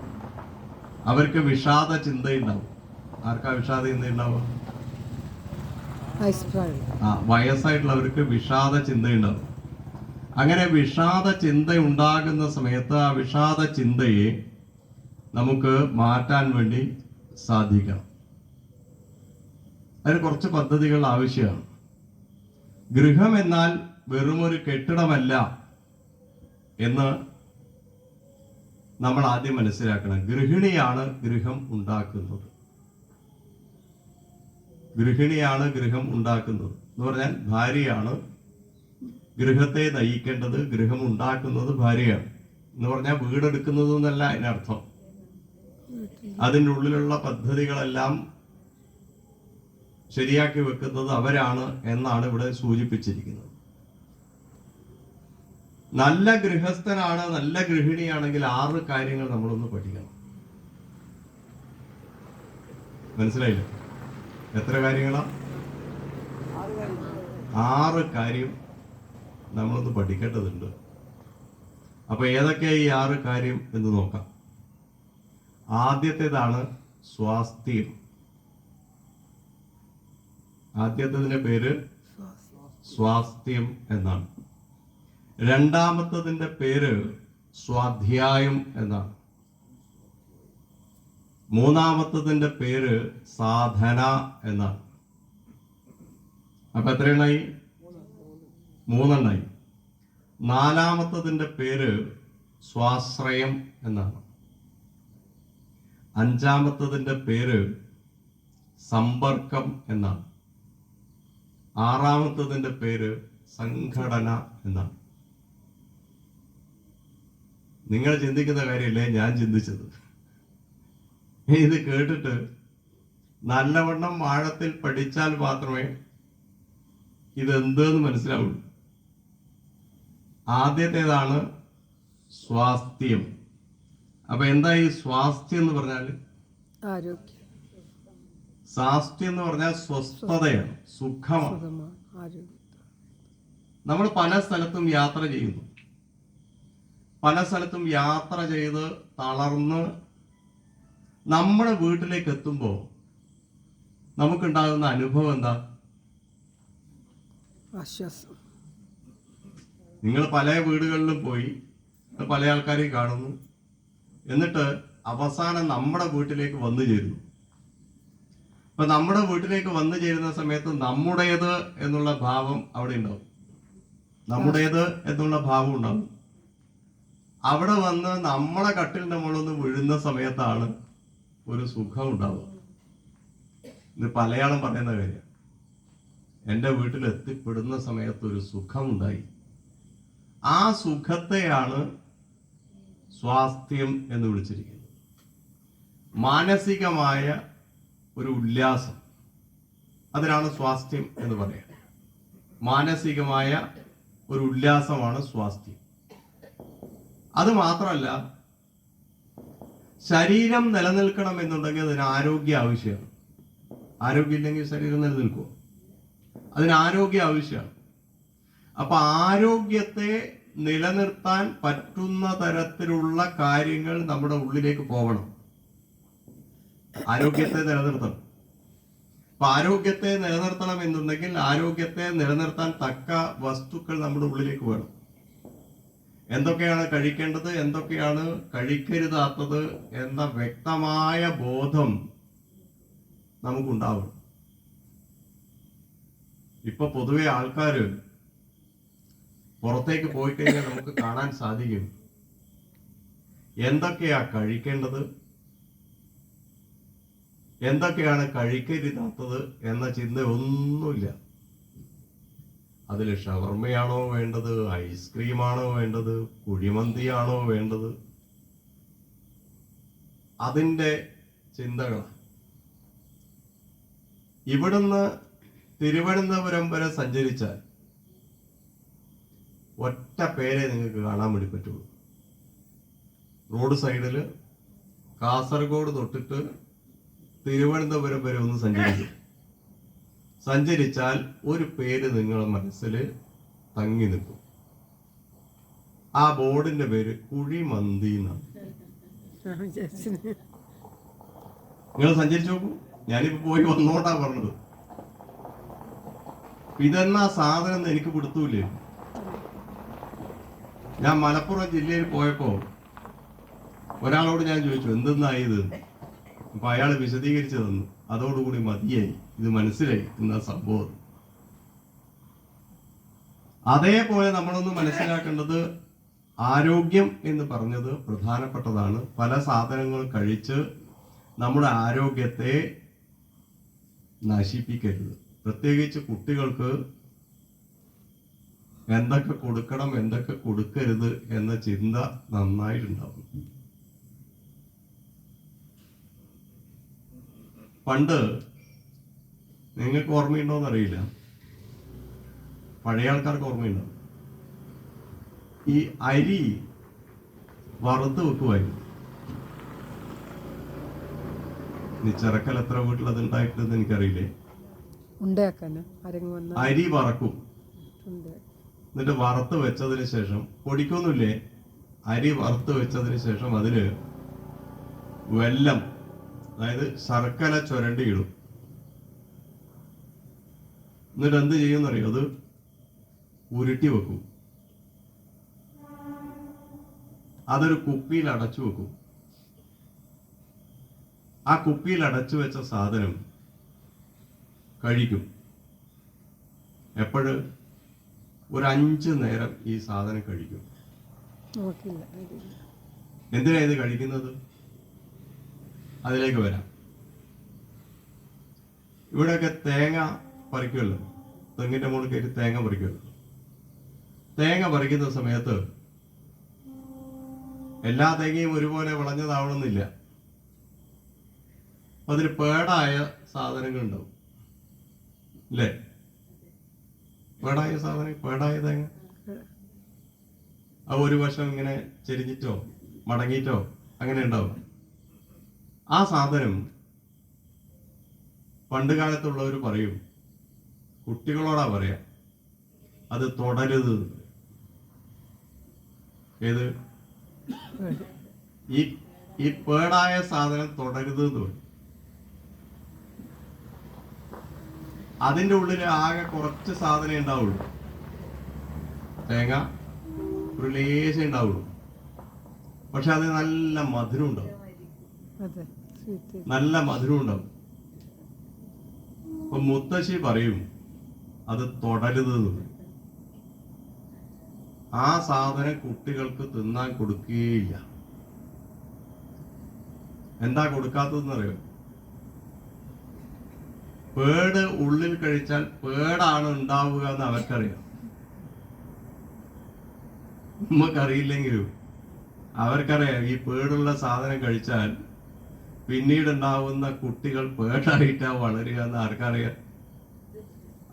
അവർക്ക് വിഷാദ ചിന്തയുണ്ടാവും. ആർക്കാ വിഷാദ ചിന്തയുണ്ടാവുക? വയസ്സായിട്ടുള്ളവർക്ക് വിഷാദ ചിന്തയുണ്ടാവും. അങ്ങനെ വിഷാദ ചിന്ത ഉണ്ടാകുന്ന സമയത്ത് ആ വിഷാദ ചിന്തയെ നമുക്ക് മാറ്റാൻ വേണ്ടി സാധിക്കണം. അതിന് കുറച്ച് പദ്ധതികൾ ആവശ്യമാണ്. ഗൃഹം എന്നാൽ വെറുമൊരു കെട്ടിടമല്ല എന്ന് നമ്മൾ ആദ്യം മനസ്സിലാക്കണം. ഗൃഹിണിയാണ് ഗൃഹം ഉണ്ടാക്കുന്നത്. ഗൃഹിണിയാണ് ഗൃഹം ഉണ്ടാക്കുന്നത് എന്ന് പറഞ്ഞാൽ ഭാര്യയാണ് ഗൃഹത്തെ നയിക്കേണ്ടത്. ഗൃഹം ഉണ്ടാക്കുന്നത് ഭാര്യയാണ് എന്ന് പറഞ്ഞാൽ വീടെടുക്കുന്നത് എന്നല്ല അതിനർത്ഥം. അതിൻ്റെ ഉള്ളിലുള്ള പദ്ധതികളെല്ലാം ശരിയാക്കി വെക്കുന്നത് അവരാണ് എന്നാണ് ഇവിടെ സൂചിപ്പിച്ചിരിക്കുന്നത്. നല്ല ഗൃഹസ്ഥനാണ്, നല്ല ഗൃഹിണിയാണെങ്കിൽ 6 കാര്യങ്ങൾ നമ്മളൊന്ന് പഠിക്കണം. മനസ്സിലായില്ലേ? എത്ര കാര്യങ്ങളാ? 6 കാര്യം നമ്മളൊന്ന് പഠിക്കേണ്ടതുണ്ട്. അപ്പൊ ഏതൊക്കെയാ ഈ 6 കാര്യം എന്ന് നോക്കാം. ആദ്യത്തേതാണ് സ്വാസ്ഥ്യം. ആദ്യത്തതിന്റെ പേര് സ്വാസ്ഥ്യം എന്നാണ്. രണ്ടാമത്തതിന്റെ പേര് സ്വാധ്യായം എന്നാണ്. മൂന്നാമത്തതിന്റെ പേര് സാധന എന്നാണ്. അപ്പൊ എത്രയെണ്ണായി? 3 എണ്ണായി. നാലാമത്തതിന്റെ പേര് സ്വാശ്രയം എന്നാണ്. അഞ്ചാമത്തതിന്റെ പേര് സമ്പർക്കം എന്നാണ്. ആറാമത്തതിന്റെ പേര് സംഘടന എന്നാണ്. നിങ്ങൾ ചിന്തിക്കുന്ന കാര്യമല്ലേ ഞാൻ ചിന്തിച്ചത്. ഇത് കേട്ടിട്ട് നല്ലവണ്ണം ആഴത്തിൽ പഠിച്ചാൽ മാത്രമേ ഇതെന്തെന്ന് മനസ്സിലാവുള്ളൂ. ആദ്യത്തേതാണ് സ്വാസ്ഥ്യം. അപ്പൊ എന്താ ഈ സ്വാസ്ഥ്യം എന്ന് പറഞ്ഞാൽ? ആരോഗ്യം. സ്വാസ്ഥ്യം എന്ന് പറഞ്ഞാൽ സ്വസ്ഥതയാണ്, സുഖമാണ്. നമ്മൾ പല സ്ഥലത്തും യാത്ര ചെയ്യുന്നു. പല സ്ഥലത്തും യാത്ര ചെയ്ത് തളർന്ന് നമ്മുടെ വീട്ടിലേക്ക് എത്തുമ്പോൾ നമുക്കുണ്ടാകുന്ന അനുഭവം എന്താ? ആശ്വാസം. നിങ്ങൾ പല വീടുകളിലും പോയി പല ആൾക്കാരെയും കാണുന്നു, എന്നിട്ട് അവസാനം നമ്മുടെ വീട്ടിലേക്ക് വന്നു ചേരുന്നു. അപ്പൊ നമ്മുടെ വീട്ടിലേക്ക് വന്നു ചേരുന്ന സമയത്ത് നമ്മുടേത് എന്നുള്ള ഭാവം അവിടെ ഉണ്ടാവും, നമ്മുടേത് എന്നുള്ള ഭാവം ഉണ്ടാവും. അവിടെ വന്ന് നമ്മളെ കട്ടിലിന്റെ മുകളിൽ വീഴുന്ന സമയത്താണ് ഒരു സുഖം ഉണ്ടാവുക. ഇത് പലയാളും പറയുന്ന കാര്യം. എൻ്റെ വീട്ടിൽ എത്തിപ്പെടുന്ന സമയത്ത് ഒരു സുഖം ഉണ്ടായി. ആ സുഖത്തെയാണ് സ്വാസ്ഥ്യം എന്ന് വിളിച്ചിരിക്കുന്നത്. മാനസികമായ ഒരു ഉല്ലാസം, അതിനാണ് സ്വാസ്ഥ്യം എന്ന് പറയുക. മാനസികമായ ഒരു ഉല്ലാസമാണ് സ്വാസ്ഥ്യം. അത് മാത്രമല്ല, ശരീരം നിലനിൽക്കണം എന്നുണ്ടെങ്കിൽ അതിന് ആരോഗ്യം ആവശ്യമാണ്. ആരോഗ്യം ഇല്ലെങ്കിൽ ശരീരം നിലനിൽക്കുമോ? അതിന് ആരോഗ്യം ആവശ്യമാണ്. അപ്പൊ ആരോഗ്യത്തെ നിലനിർത്താൻ പറ്റുന്ന തരത്തിലുള്ള കാര്യങ്ങൾ നമ്മുടെ ഉള്ളിലേക്ക് പോകണം. ആരോഗ്യത്തെ നിലനിർത്തണം. അപ്പൊ ആരോഗ്യത്തെ നിലനിർത്തണം എന്നുണ്ടെങ്കിൽ ആരോഗ്യത്തെ നിലനിർത്താൻ തക്ക വസ്തുക്കൾ നമ്മുടെ ഉള്ളിലേക്ക് വേണം. എന്തൊക്കെയാണ് കഴിക്കേണ്ടത്, എന്തൊക്കെയാണ് കഴിക്കരുതാത്തത് എന്ന വ്യക്തമായ ബോധം നമുക്കുണ്ടാവണം. ഇപ്പൊ പൊതുവെ ആൾക്കാര് പുറത്തേക്ക് പോയി കഴിഞ്ഞാൽ നമുക്ക് കാണാൻ സാധിക്കും എന്തൊക്കെയാ കഴിക്കേണ്ടത്, എന്തൊക്കെയാണ് കഴിക്കരുതാത്തത് എന്ന ചിന്ത ഒന്നുമില്ല. അതിൽ ഷവർമയാണോ വേണ്ടത്, ഐസ്ക്രീമാണോ വേണ്ടത്, കുഴിമന്തിയാണോ വേണ്ടത്, അതിൻ്റെ ചിന്തകളാണ്. ഇവിടുന്ന് തിരുവനന്തപുരം വരെ സഞ്ചരിച്ചാൽ ഒറ്റ പേരെ നിങ്ങൾക്ക് കാണാൻ വേണ്ടി പറ്റുള്ളൂ. റോഡ് സൈഡിൽ കാസർഗോഡ് തൊട്ടിട്ട് തിരുവനന്തപുരം വരെ ഒന്ന് സഞ്ചരിച്ചാൽ ഒരു പേര് നിങ്ങളുടെ മനസ്സിൽ തങ്ങി നിൽക്കും. ആ ബോർഡിന്റെ പേര് കുഴിമന്തി എന്നാണ്. നിങ്ങൾ സഞ്ചരിച്ചു നോക്കൂ. ഞാനിപ്പോ പോയി വന്നോട്ടാ പറഞ്ഞത്. ഇതെന്നാ സാധനം എന്ന് എനിക്ക് പിടുത്തൂല്ലേ. ഞാൻ മലപ്പുറം ജില്ലയിൽ പോയപ്പോ ഒരാളോട് ഞാൻ ചോദിച്ചു എന്തെന്നായത്. അപ്പൊ അയാൾ വിശദീകരിച്ചു തന്നു. അതോടുകൂടി മതിയായി, ഇത് മനസ്സിലായി എന്നാ സംഭവം. അതേപോലെ നമ്മളൊന്ന് മനസ്സിലാക്കേണ്ടത്, ആരോഗ്യം എന്ന് പറഞ്ഞത് പ്രധാനപ്പെട്ടതാണ്. പല സാധനങ്ങൾ കഴിച്ച് നമ്മുടെ ആരോഗ്യത്തെ നശിപ്പിക്കരുത്. പ്രത്യേകിച്ച് കുട്ടികൾക്ക് എന്തൊക്കെ കൊടുക്കണം, എന്തൊക്കെ കൊടുക്കരുത് എന്ന ചിന്ത നന്നായിട്ടുണ്ടാവും. പണ്ട് നിങ്ങൾക്ക് ഓർമ്മയുണ്ടോന്ന് അറിയില്ല, പഴയ ആൾക്കാർക്ക് ഓർമ്മയുണ്ടോ, ഈ അരി വറുത്ത് വെക്കുമായിരുന്നു. ഇനി ചെറുക്കൽ എത്ര വീട്ടിൽ അത് ഉണ്ടായിട്ടെന്ന് എനിക്കറിയില്ലേ. അരി വറക്കും, എന്നിട്ട് വറുത്ത് വെച്ചതിന് ശേഷം പൊടിക്കൊന്നുമില്ലേ, അരി വറുത്ത് വെച്ചതിന് ശേഷം അതില് വെല്ലം, അതായത് ശർക്കര ചുരണ്ടിയിടും. എന്നിട്ട് എന്ത് ചെയ്യുമെന്നറിയോ, അത് ഉരുട്ടി വെക്കും. അതൊരു കുപ്പിയിൽ അടച്ചു വെക്കും. ആ കുപ്പിയിൽ അടച്ചു വെച്ച സാധനം കഴിക്കും. എപ്പോഴ്? ഒരു 5 നേരം ഈ സാധനം കഴിക്കും. എന്തിനാ ഇത് കഴിക്കുന്നത്? അതിലേക്ക് വരാം. ഇവിടെയൊക്കെ തേങ്ങ പറിക്കുമല്ലോ, തെങ്ങിന്റെ മുകളിൽ കയറി തേങ്ങ പറിക്കുമല്ലോ. തേങ്ങ പറിക്കുന്ന സമയത്ത് എല്ലാ തേങ്ങയും ഒരുപോലെ വിളഞ്ഞതാവണമെന്നില്ല. അതിന് പേടായ സാധനങ്ങൾ ഉണ്ടാവും അല്ലേ? പേടായ സാധനം, പേടായ തേങ്ങ അത് ഒരു വശം ഇങ്ങനെ ചെരിഞ്ഞിട്ടോ മടങ്ങിയിട്ടോ അങ്ങനെ ഉണ്ടാവും. ആ സാധനം പണ്ട് കാലത്തുള്ളവർ പറയും, കുട്ടികളോടാ പറയാ, അത് തുടരുത്. ഏത്? ഈ പേടായ സാധനം തുടരുത് എന്ന് പറയും. അതിൻ്റെ ഉള്ളിൽ ആകെ കുറച്ച് സാധനം ഉണ്ടാവുള്ളൂ. തേങ്ങ ഒരു ലേശം ഉണ്ടാവുള്ളൂ, പക്ഷെ അത് നല്ല മധുരം ഉണ്ടാവും. അതെ, സ്വീറ്റ്. നല്ല മധുരം ഉണ്ടാവും. അപ്പൊ മുത്തശ്ശി പറയും അത് തൊടരുതെന്ന് പറയും. ആ സാധനം കുട്ടികൾക്ക് തിന്നാൻ കൊടുക്കുകയില്ല. എന്താ കൊടുക്കാത്തതെന്നറിയോ? പേട് ഉള്ളിൽ കഴിച്ചാൽ പേടാണ് ഉണ്ടാവുക എന്ന് അവർക്കറിയാം. നമുക്കറിയില്ലെങ്കിലും അവർക്കറിയാം ഈ പേടുള്ള സാധനം കഴിച്ചാൽ പിന്നീട് ഉണ്ടാവുന്ന കുട്ടികൾ പേടായിട്ടാ വളരുക എന്ന് ആർക്കറിയാം?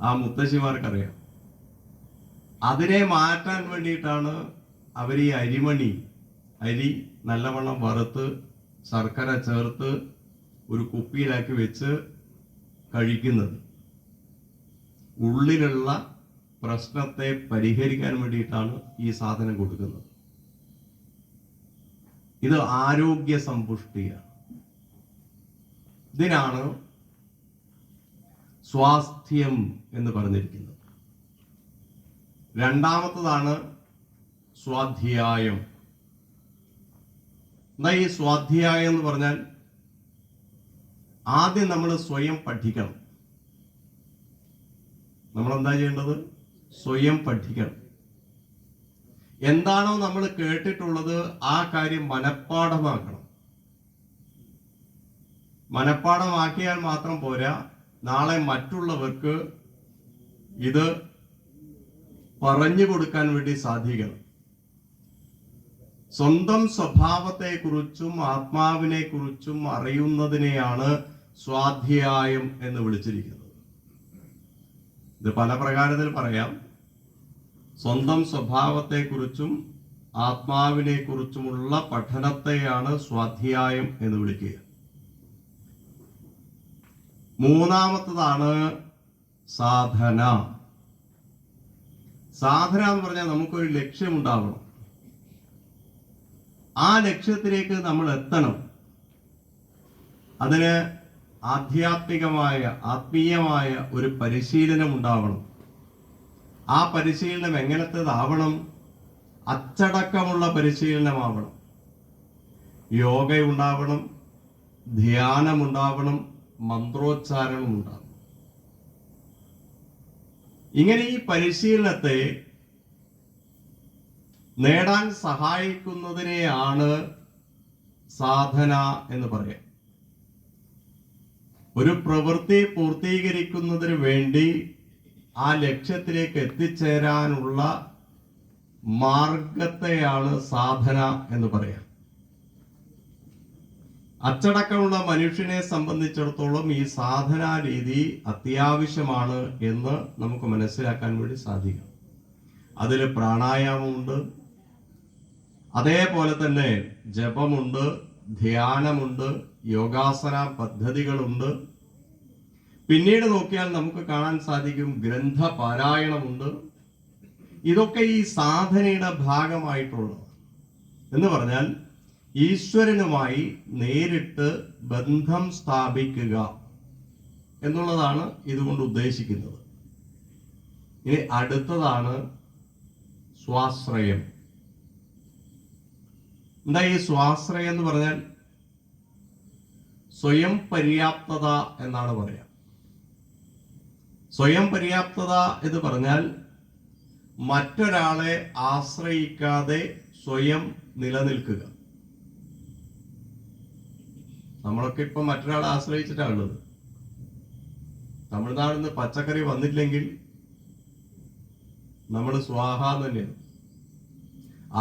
ആ മുത്തശ്ശിമാർക്കറിയാം. അതിനെ മാറ്റാൻ വേണ്ടിയിട്ടാണ് അവർ ഈ അരി നല്ലവണ്ണം വറുത്ത് ശർക്കര ചേർത്ത് ഒരു കുപ്പിയിലാക്കി വെച്ച് കഴിക്കുന്നത്. ഉള്ളിലുള്ള പ്രശ്നത്തെ പരിഹരിക്കാൻ വേണ്ടിയിട്ടാണ് ഈ സാധനം കൊടുക്കുന്നത്. ഇത് ആരോഗ്യ സമ്പുഷ്ടിയാണ്. ഇതിനാണ് സ്വാസ്ഥ്യം എന്ന് പറഞ്ഞിരിക്കുന്നത്. രണ്ടാമത്തതാണ് സ്വാധ്യായം. എന്താ ഈ സ്വാധ്യായം എന്ന് പറഞ്ഞാൽ? ആദ്യം നമ്മൾ സ്വയം പഠിക്കണം. നമ്മൾ എന്താ ചെയ്യേണ്ടത്? സ്വയം പഠിക്കണം. എന്താണോ നമ്മൾ കേട്ടിട്ടുള്ളത് ആ കാര്യം മനഃപ്പാഠമാക്കണം. മനഃപ്പാഠമാക്കിയാൽ മാത്രം പോരാ, നാളെ മറ്റുള്ളവർക്ക് ഇത് പറഞ്ഞു കൊടുക്കാൻ വേണ്ടി സാധിക്കണം. സ്വന്തം സ്വഭാവത്തെക്കുറിച്ചും ആത്മാവിനെ കുറിച്ചും അറിയുന്നതിനെയാണ് സ്വാധ്യായം എന്ന് വിളിച്ചിരിക്കുന്നത്. ഇത് പല പ്രകാരത്തിൽ പറയാം. സ്വന്തം സ്വഭാവത്തെക്കുറിച്ചും ആത്മാവിനെ കുറിച്ചുമുള്ള പഠനത്തെയാണ് സ്വാധ്യായം എന്ന് വിളിക്കുക. മൂന്നാമത്തതാണ് സാധന. സാധന എന്ന് പറഞ്ഞാൽ നമുക്കൊരു ലക്ഷ്യമുണ്ടാവണം. ആ ലക്ഷ്യത്തിലേക്ക് നമ്മൾ എത്തണം. അതിന് ആത്മീയമായ ഒരു പരിശീലനം ഉണ്ടാവണം. ആ പരിശീലനം എങ്ങനത്തേതാവണം? അച്ചടക്കമുള്ള പരിശീലനമാവണം. യോഗ ഉണ്ടാവണം, ധ്യാനമുണ്ടാവണം, മന്ത്രോച്ചാരണം ഉണ്ടാവണം. ഇങ്ങനെ ഈ പരിശീലനത്തെ നേടാൻ സഹായിക്കുന്നതിനെയാണ് സാധന എന്ന് പറയാം. ഒരു പ്രവൃത്തി പൂർത്തീകരിക്കുന്നതിന് വേണ്ടി ആ ലക്ഷ്യത്തിലേക്ക് എത്തിച്ചേരാനുള്ള മാർഗത്തെയാണ് സാധന എന്ന് പറയാം. അച്ചടക്കമുള്ള മനുഷ്യനെ സംബന്ധിച്ചിടത്തോളം ഈ സാധനാ രീതി അത്യാവശ്യമാണ് എന്ന് നമുക്ക് മനസ്സിലാക്കാൻ വേണ്ടി സാധിക്കും. അതിൽ പ്രാണായാമമുണ്ട്, അതേപോലെ തന്നെ ജപമുണ്ട്, ധ്യാനമുണ്ട്, യോഗാസന പദ്ധതികളുണ്ട്. പിന്നീട് നോക്കിയാൽ നമുക്ക് കാണാൻ സാധിക്കും ഗ്രന്ഥപാരായണമുണ്ട്. ഇതൊക്കെ ഈ സാധനയുടെ ഭാഗമായിട്ടുള്ളത്. എന്ന് പറഞ്ഞാൽ ഈശ്വരനുമായി നേരിട്ട് ബന്ധം സ്ഥാപിക്കുക എന്നുള്ളതാണ് ഇതുകൊണ്ട് ഉദ്ദേശിക്കുന്നത്. ഇനി അടുത്തതാണ് സ്വാശ്രയം. എന്താ ഈ സ്വാശ്രയം എന്ന് പറഞ്ഞാൽ? സ്വയം പര്യാപ്തത എന്നാണ് പറയാം. സ്വയം പര്യാപ്തത എന്ന് പറഞ്ഞാൽ മറ്റൊരാളെ ആശ്രയിക്കാതെ സ്വയം നിലനിൽക്കുക. നമ്മളൊക്കെ ഇപ്പൊ മറ്റൊരാളെ ആശ്രയിച്ചിട്ടാണുള്ളത്. തമിഴ്നാട്ടിൽ നിന്ന് പച്ചക്കറി വന്നില്ലെങ്കിൽ നമ്മൾ സ്വാഹ തന്നെയാണ്.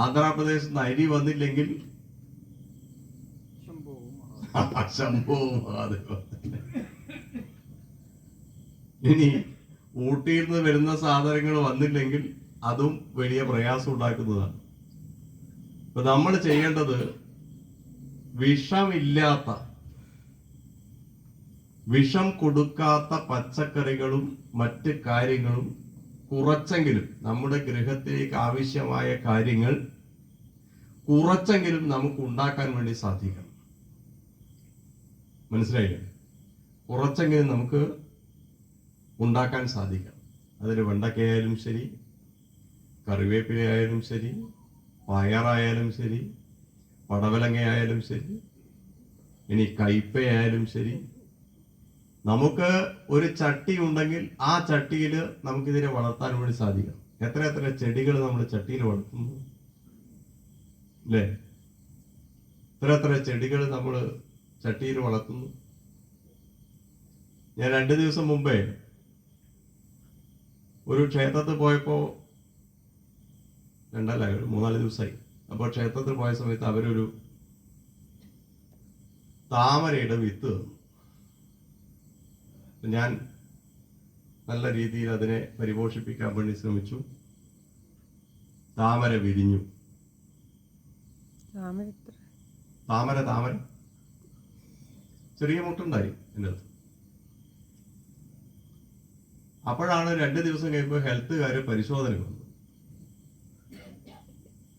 ആന്ധ്രാപ്രദേശിൽ നിന്ന് അരി വന്നില്ലെങ്കിൽ ശംഭോ മഹാദേവ. ഇനി ഊട്ടിയിൽ നിന്ന് വരുന്ന സാധനങ്ങൾ വന്നില്ലെങ്കിൽ അതും വലിയ പ്രയാസം ഉണ്ടാക്കുന്നതാണ്. ഇപ്പൊ നമ്മൾ ചെയ്യേണ്ടത് വിഷം കൊടുക്കാത്ത പച്ചക്കറികളും മറ്റ് കാര്യങ്ങളും കുറച്ചെങ്കിലും നമ്മുടെ ഗൃഹത്തിലേക്ക് ആവശ്യമായ കാര്യങ്ങൾ കുറച്ചെങ്കിലും നമുക്ക് ഉണ്ടാക്കാൻ വേണ്ടി സാധിക്കണം. മനസ്സിലായില്ലേ? കുറച്ചെങ്കിലും നമുക്ക് ഉണ്ടാക്കാൻ സാധിക്കണം. അതിൽ വെണ്ടക്കയായാലും ശരി, കറിവേപ്പിലയായാലും ശരി, പയറായാലും ശരി, പടവലങ്ങയായാലും ശരി, ഇനി കയ്പയായാലും ശരി, നമുക്ക് ഒരു ചട്ടി ഉണ്ടെങ്കിൽ ആ ചട്ടിയിൽ നമുക്കിതിനെ വളർത്താൻ വേണ്ടി സാധിക്കണം. എത്ര എത്ര ചെടികൾ നമ്മൾ ചട്ടിയിൽ വളർത്തുന്നു അല്ലേ? എത്ര എത്ര ചെടികൾ നമ്മൾ ചട്ടിയിൽ വളർത്തുന്നു. ഞാൻ 2 ദിവസം മുമ്പേ ഒരു ക്ഷേത്രത്തിൽ പോയപ്പോൾ, 3-4 ദിവസമായി. അപ്പോൾ ക്ഷേത്രത്തിൽ പോയ സമയത്ത് അവരൊരു താമരയുടെ വിത്ത് തന്നു. ഞാൻ നല്ല രീതിയിൽ അതിനെ പരിപോഷിപ്പിക്കാൻ വേണ്ടി ശ്രമിച്ചു. താമര വിരിഞ്ഞു. താമര ചെറിയ മുട്ടുണ്ടായി എൻ്റെ അടുത്ത്. അപ്പോഴാണ് 2 ദിവസം കഴിയുമ്പോൾ ഹെൽത്തുകാര് പരിശോധനയ്ക്ക് വന്നു.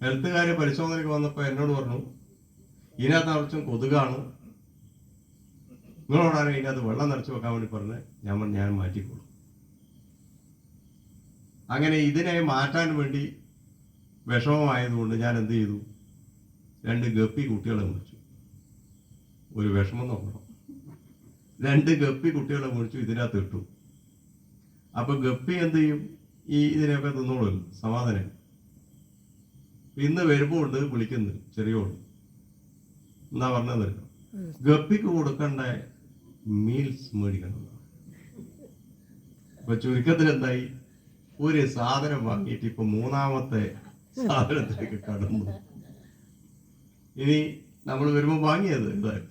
ഹെൽത്തുകാര് പരിശോധനയ്ക്ക് വന്നപ്പോൾ എന്നോട് പറഞ്ഞു, ഇതിനകത്ത് നിറച്ചും കൊതുകാണ്, നിങ്ങളോടാണ് ഇതിനകത്ത് വെള്ളം നിറച്ച് വെക്കാൻ വേണ്ടി പറഞ്ഞത്. ഞാൻ മാറ്റിക്കോളും. അങ്ങനെ ഇതിനെ മാറ്റാൻ വേണ്ടി വിഷമമായതുകൊണ്ട് ഞാൻ എന്ത് ചെയ്തു, 2 ഗപ്പി കുട്ടികളെ മുറിച്ചു. ഒരു വിഷമം നോക്കണം, 2 ഗപ്പി കുട്ടികളെ മുറിച്ചു, ഇതിനകത്ത് ഇട്ടു. അപ്പൊ ഗപ്പി എന്ത് ചെയ്യും, ഇതിനെയൊക്കെ തിന്നോളൂ, സമാധാനം. ഇന്ന് വരുമ്പോൾ ഉണ്ട് വിളിക്കുന്നത് ചെറിയോട്, എന്താ പറഞ്ഞത്, ഗപ്പിക്ക് കൊടുക്കേണ്ട മീൽസ് മേടിക്കണം. അപ്പൊ ചുരുക്കത്തിൽ എന്തായി, ഒരു സാധനം വാങ്ങിയിട്ട് ഇപ്പൊ 3ാമത്തെ സാധനത്തിലേക്ക് കടന്നു. ഇനി നമ്മൾ വരുമ്പോൾ വാങ്ങിയത് എന്തായാലും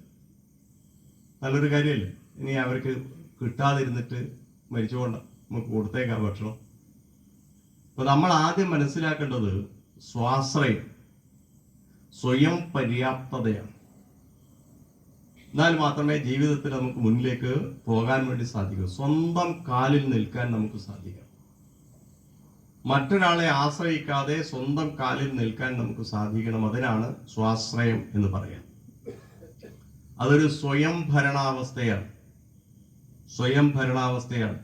നല്ലൊരു കാര്യമല്ലേ. ഇനി അവർക്ക് കിട്ടാതിരുന്നിട്ട് മരിച്ചുകൊണ്ട നമുക്ക് കൊടുത്തേക്കാം ഭക്ഷണം. അപ്പൊ നമ്മൾ ആദ്യം മനസ്സിലാക്കേണ്ടത് സ്വാശ്രയം, സ്വയം പര്യാപ്തതയാണ്. എന്നാൽ മാത്രമേ ജീവിതത്തിൽ നമുക്ക് മുന്നിലേക്ക് പോകാൻ വേണ്ടി സാധിക്കൂ. സ്വന്തം കാലിൽ നിൽക്കാൻ നമുക്ക് സാധിക്കണം. മറ്റൊരാളെ ആശ്രയിക്കാതെ സ്വന്തം കാലിൽ നിൽക്കാൻ നമുക്ക് സാധിക്കണം. അതിനാണ് സ്വാശ്രയം എന്ന് പറയാം. അതൊരു സ്വയം ഭരണാവസ്ഥയാണ്. സ്വയം ഭരണാവസ്ഥയാണ്.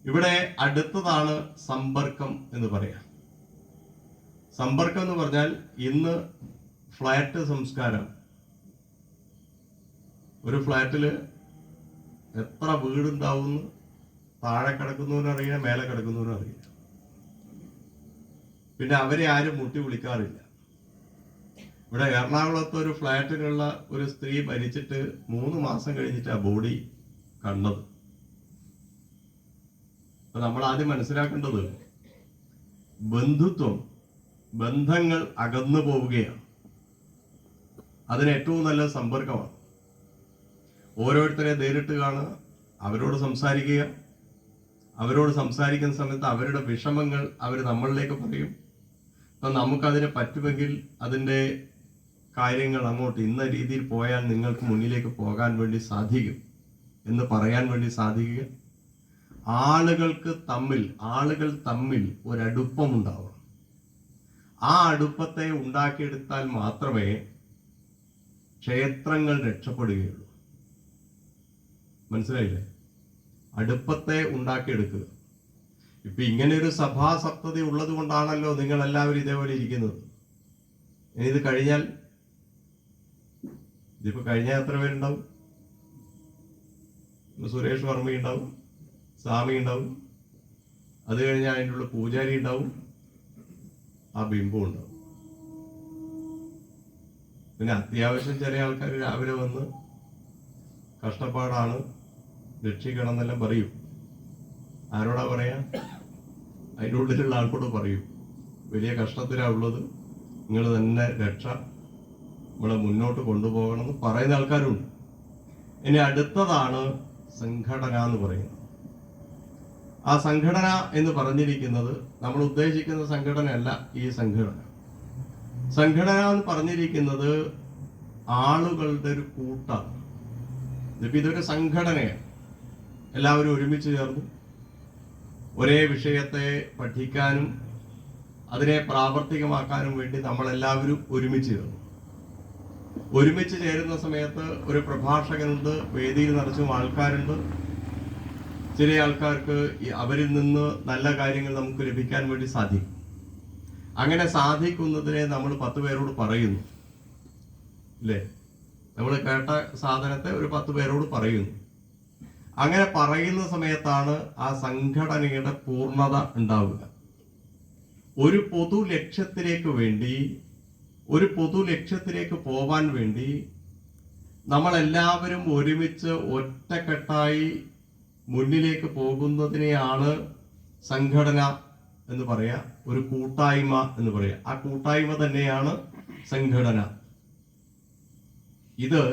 ഇവിടെ അടുത്തതാണ് സമ്പർക്കം എന്ന് പറയാം. സമ്പർക്കം എന്ന് പറഞ്ഞാൽ ഇന്ന് ഫ്ലാറ്റ് സംസ്കാരം. ഒരു ഫ്ലാറ്റിൽ എത്ര വീടുണ്ടാവുമെന്ന് താഴെ കിടക്കുന്നവനും അറിയില്ല, മേലെ കിടക്കുന്നവനും അറിയില്ല. പിന്നെ അവരെ ആരും മുട്ടി വിളിക്കാറില്ല. ഇവിടെ എറണാകുളത്ത് ഒരു ഫ്ലാറ്റിലുള്ള ഒരു സ്ത്രീ മരിച്ചിട്ട് 3 മാസം കഴിഞ്ഞിട്ട് ആ ബോഡി കണ്ടത്. അപ്പൊ നമ്മൾ ആദ്യം മനസ്സിലാക്കേണ്ടത് ബന്ധുത്വം, ബന്ധങ്ങൾ അകന്നു പോവുകയാണ്. അതിന് ഏറ്റവും നല്ല സമ്പർക്കമാണ്. ഓരോരുത്തരെ നേരിട്ട് കാണുക, അവരോട് സംസാരിക്കുക. അവരോട് സംസാരിക്കുന്ന സമയത്ത് അവരുടെ വിഷമങ്ങൾ അവർ നമ്മളിലേക്ക് പറയും. അപ്പം നമുക്കതിനെ പറ്റുമെങ്കിൽ അതിൻ്റെ കാര്യങ്ങൾ അങ്ങോട്ട് ഇന്ന രീതിയിൽ പോയാൽ നിങ്ങൾക്ക് മുന്നിലേക്ക് പോകാൻ വേണ്ടി സാധിക്കും എന്ന് പറയാൻ വേണ്ടി സാധിക്കുക. ആളുകൾ തമ്മിൽ ഒരടുപ്പമുണ്ടാവണം. ആ അടുപ്പത്തെ ഉണ്ടാക്കിയെടുത്താൽ മാത്രമേ ക്ഷേത്രങ്ങൾ രക്ഷപ്പെടുകയുള്ളൂ. മനസ്സിലായില്ലേ? അടുപ്പത്തെ ഉണ്ടാക്കിയെടുക്കുക. ഇപ്പൊ ഇങ്ങനെ ഒരു സഭാസപ്തതി ഉള്ളത് കൊണ്ടാണല്ലോ നിങ്ങൾ എല്ലാവരും ഇതേപോലെ ഇരിക്കുന്നത്. ഇനി ഇത് കഴിഞ്ഞാൽ, ഇതിപ്പോ കഴിഞ്ഞാൽ എത്ര പേരുണ്ടാവും? സുരേഷ് വർമ്മ ഉണ്ടാവും, സ്വാമി ഉണ്ടാവും, അത് കഴിഞ്ഞാൽ അതിൻ്റെ ഉള്ള പൂജാരി ഉണ്ടാവും, ആ ബിംബം ഉണ്ടാവും. പിന്നെ അത്യാവശ്യം ചില ആൾക്കാർ രാവിലെ വന്ന് കഷ്ടപ്പാടാണ്, രക്ഷിക്കണം എന്നെല്ലാം പറയും. ആരോടാ പറയാ? അതിൻ്റെ ഉള്ളിലുള്ള ആൾക്കോട് പറയും, വലിയ കഷ്ടത്തിലാ ഉള്ളത്, നിങ്ങൾ തന്നെ രക്ഷ, നമ്മളെ മുന്നോട്ട് കൊണ്ടുപോകണമെന്ന് പറയുന്ന ആൾക്കാരുണ്ട്. ഇനി അടുത്തതാണ് സംഘടന എന്ന് പറയുന്നത്. ആ സംഘടന എന്ന് പറഞ്ഞിരിക്കുന്നത് നമ്മൾ ഉദ്ദേശിക്കുന്ന സംഘടനയല്ല. ഈ സംഘടന എന്ന് പറഞ്ഞിരിക്കുന്നത് ആളുകളുടെ ഒരു കൂട്ടാണ്. ഇതൊരു സംഘടനയാണ്. എല്ലാവരും ഒരുമിച്ച് ചേർന്നു ഒരേ വിഷയത്തെ പഠിക്കാനും അതിനെ പ്രാവർത്തികമാക്കാനും വേണ്ടി നമ്മളെല്ലാവരും ഒരുമിച്ച് ചേരുന്ന സമയത്ത് ഒരു പ്രഭാഷകനുണ്ട്, വേദിയിൽ നിറച്ചും ആൾക്കാരുണ്ട്. ചില ആൾക്കാർക്ക് അവരിൽ നിന്ന് നല്ല കാര്യങ്ങൾ നമുക്ക് ലഭിക്കാൻ വേണ്ടി സാധിക്കും. അങ്ങനെ സാധിക്കുന്നതിനെ നമ്മൾ 10 പേരോട് പറയുന്നു, അല്ലേ? നമ്മൾ കേട്ട സാധനത്തെ ഒരു 10 പേരോട് പറയുന്നു. അങ്ങനെ പറയുന്ന സമയത്താണ് ആ സംഘടനയുടെ പൂർണ്ണത ഉണ്ടാവുക. ഒരു പൊതു ലക്ഷ്യത്തിലേക്ക് പോവാൻ വേണ്ടി നമ്മളെല്ലാവരും ഒരുമിച്ച് ഒറ്റക്കെട്ടായി മുന്നിലേക്ക് പോകുന്നതിനെയാണ് സംഘടന എന്ന് പറയാ, ഒരു കൂട്ടായ്മ എന്ന് പറയാ. ആ കൂട്ടായ്മ തന്നെയാണ് സംഘടന. ഇത്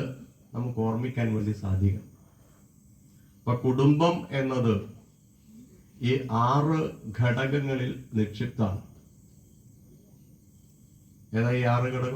നമുക്ക് ഓർമ്മിക്കാൻ വേണ്ടി സാധിക്കും. അപ്പൊ കുടുംബം എന്നത് ഈ 6 ഘടകങ്ങളിൽ നിക്ഷിപ്താണ്. ഏതാ ഈ 6 ഘടകം?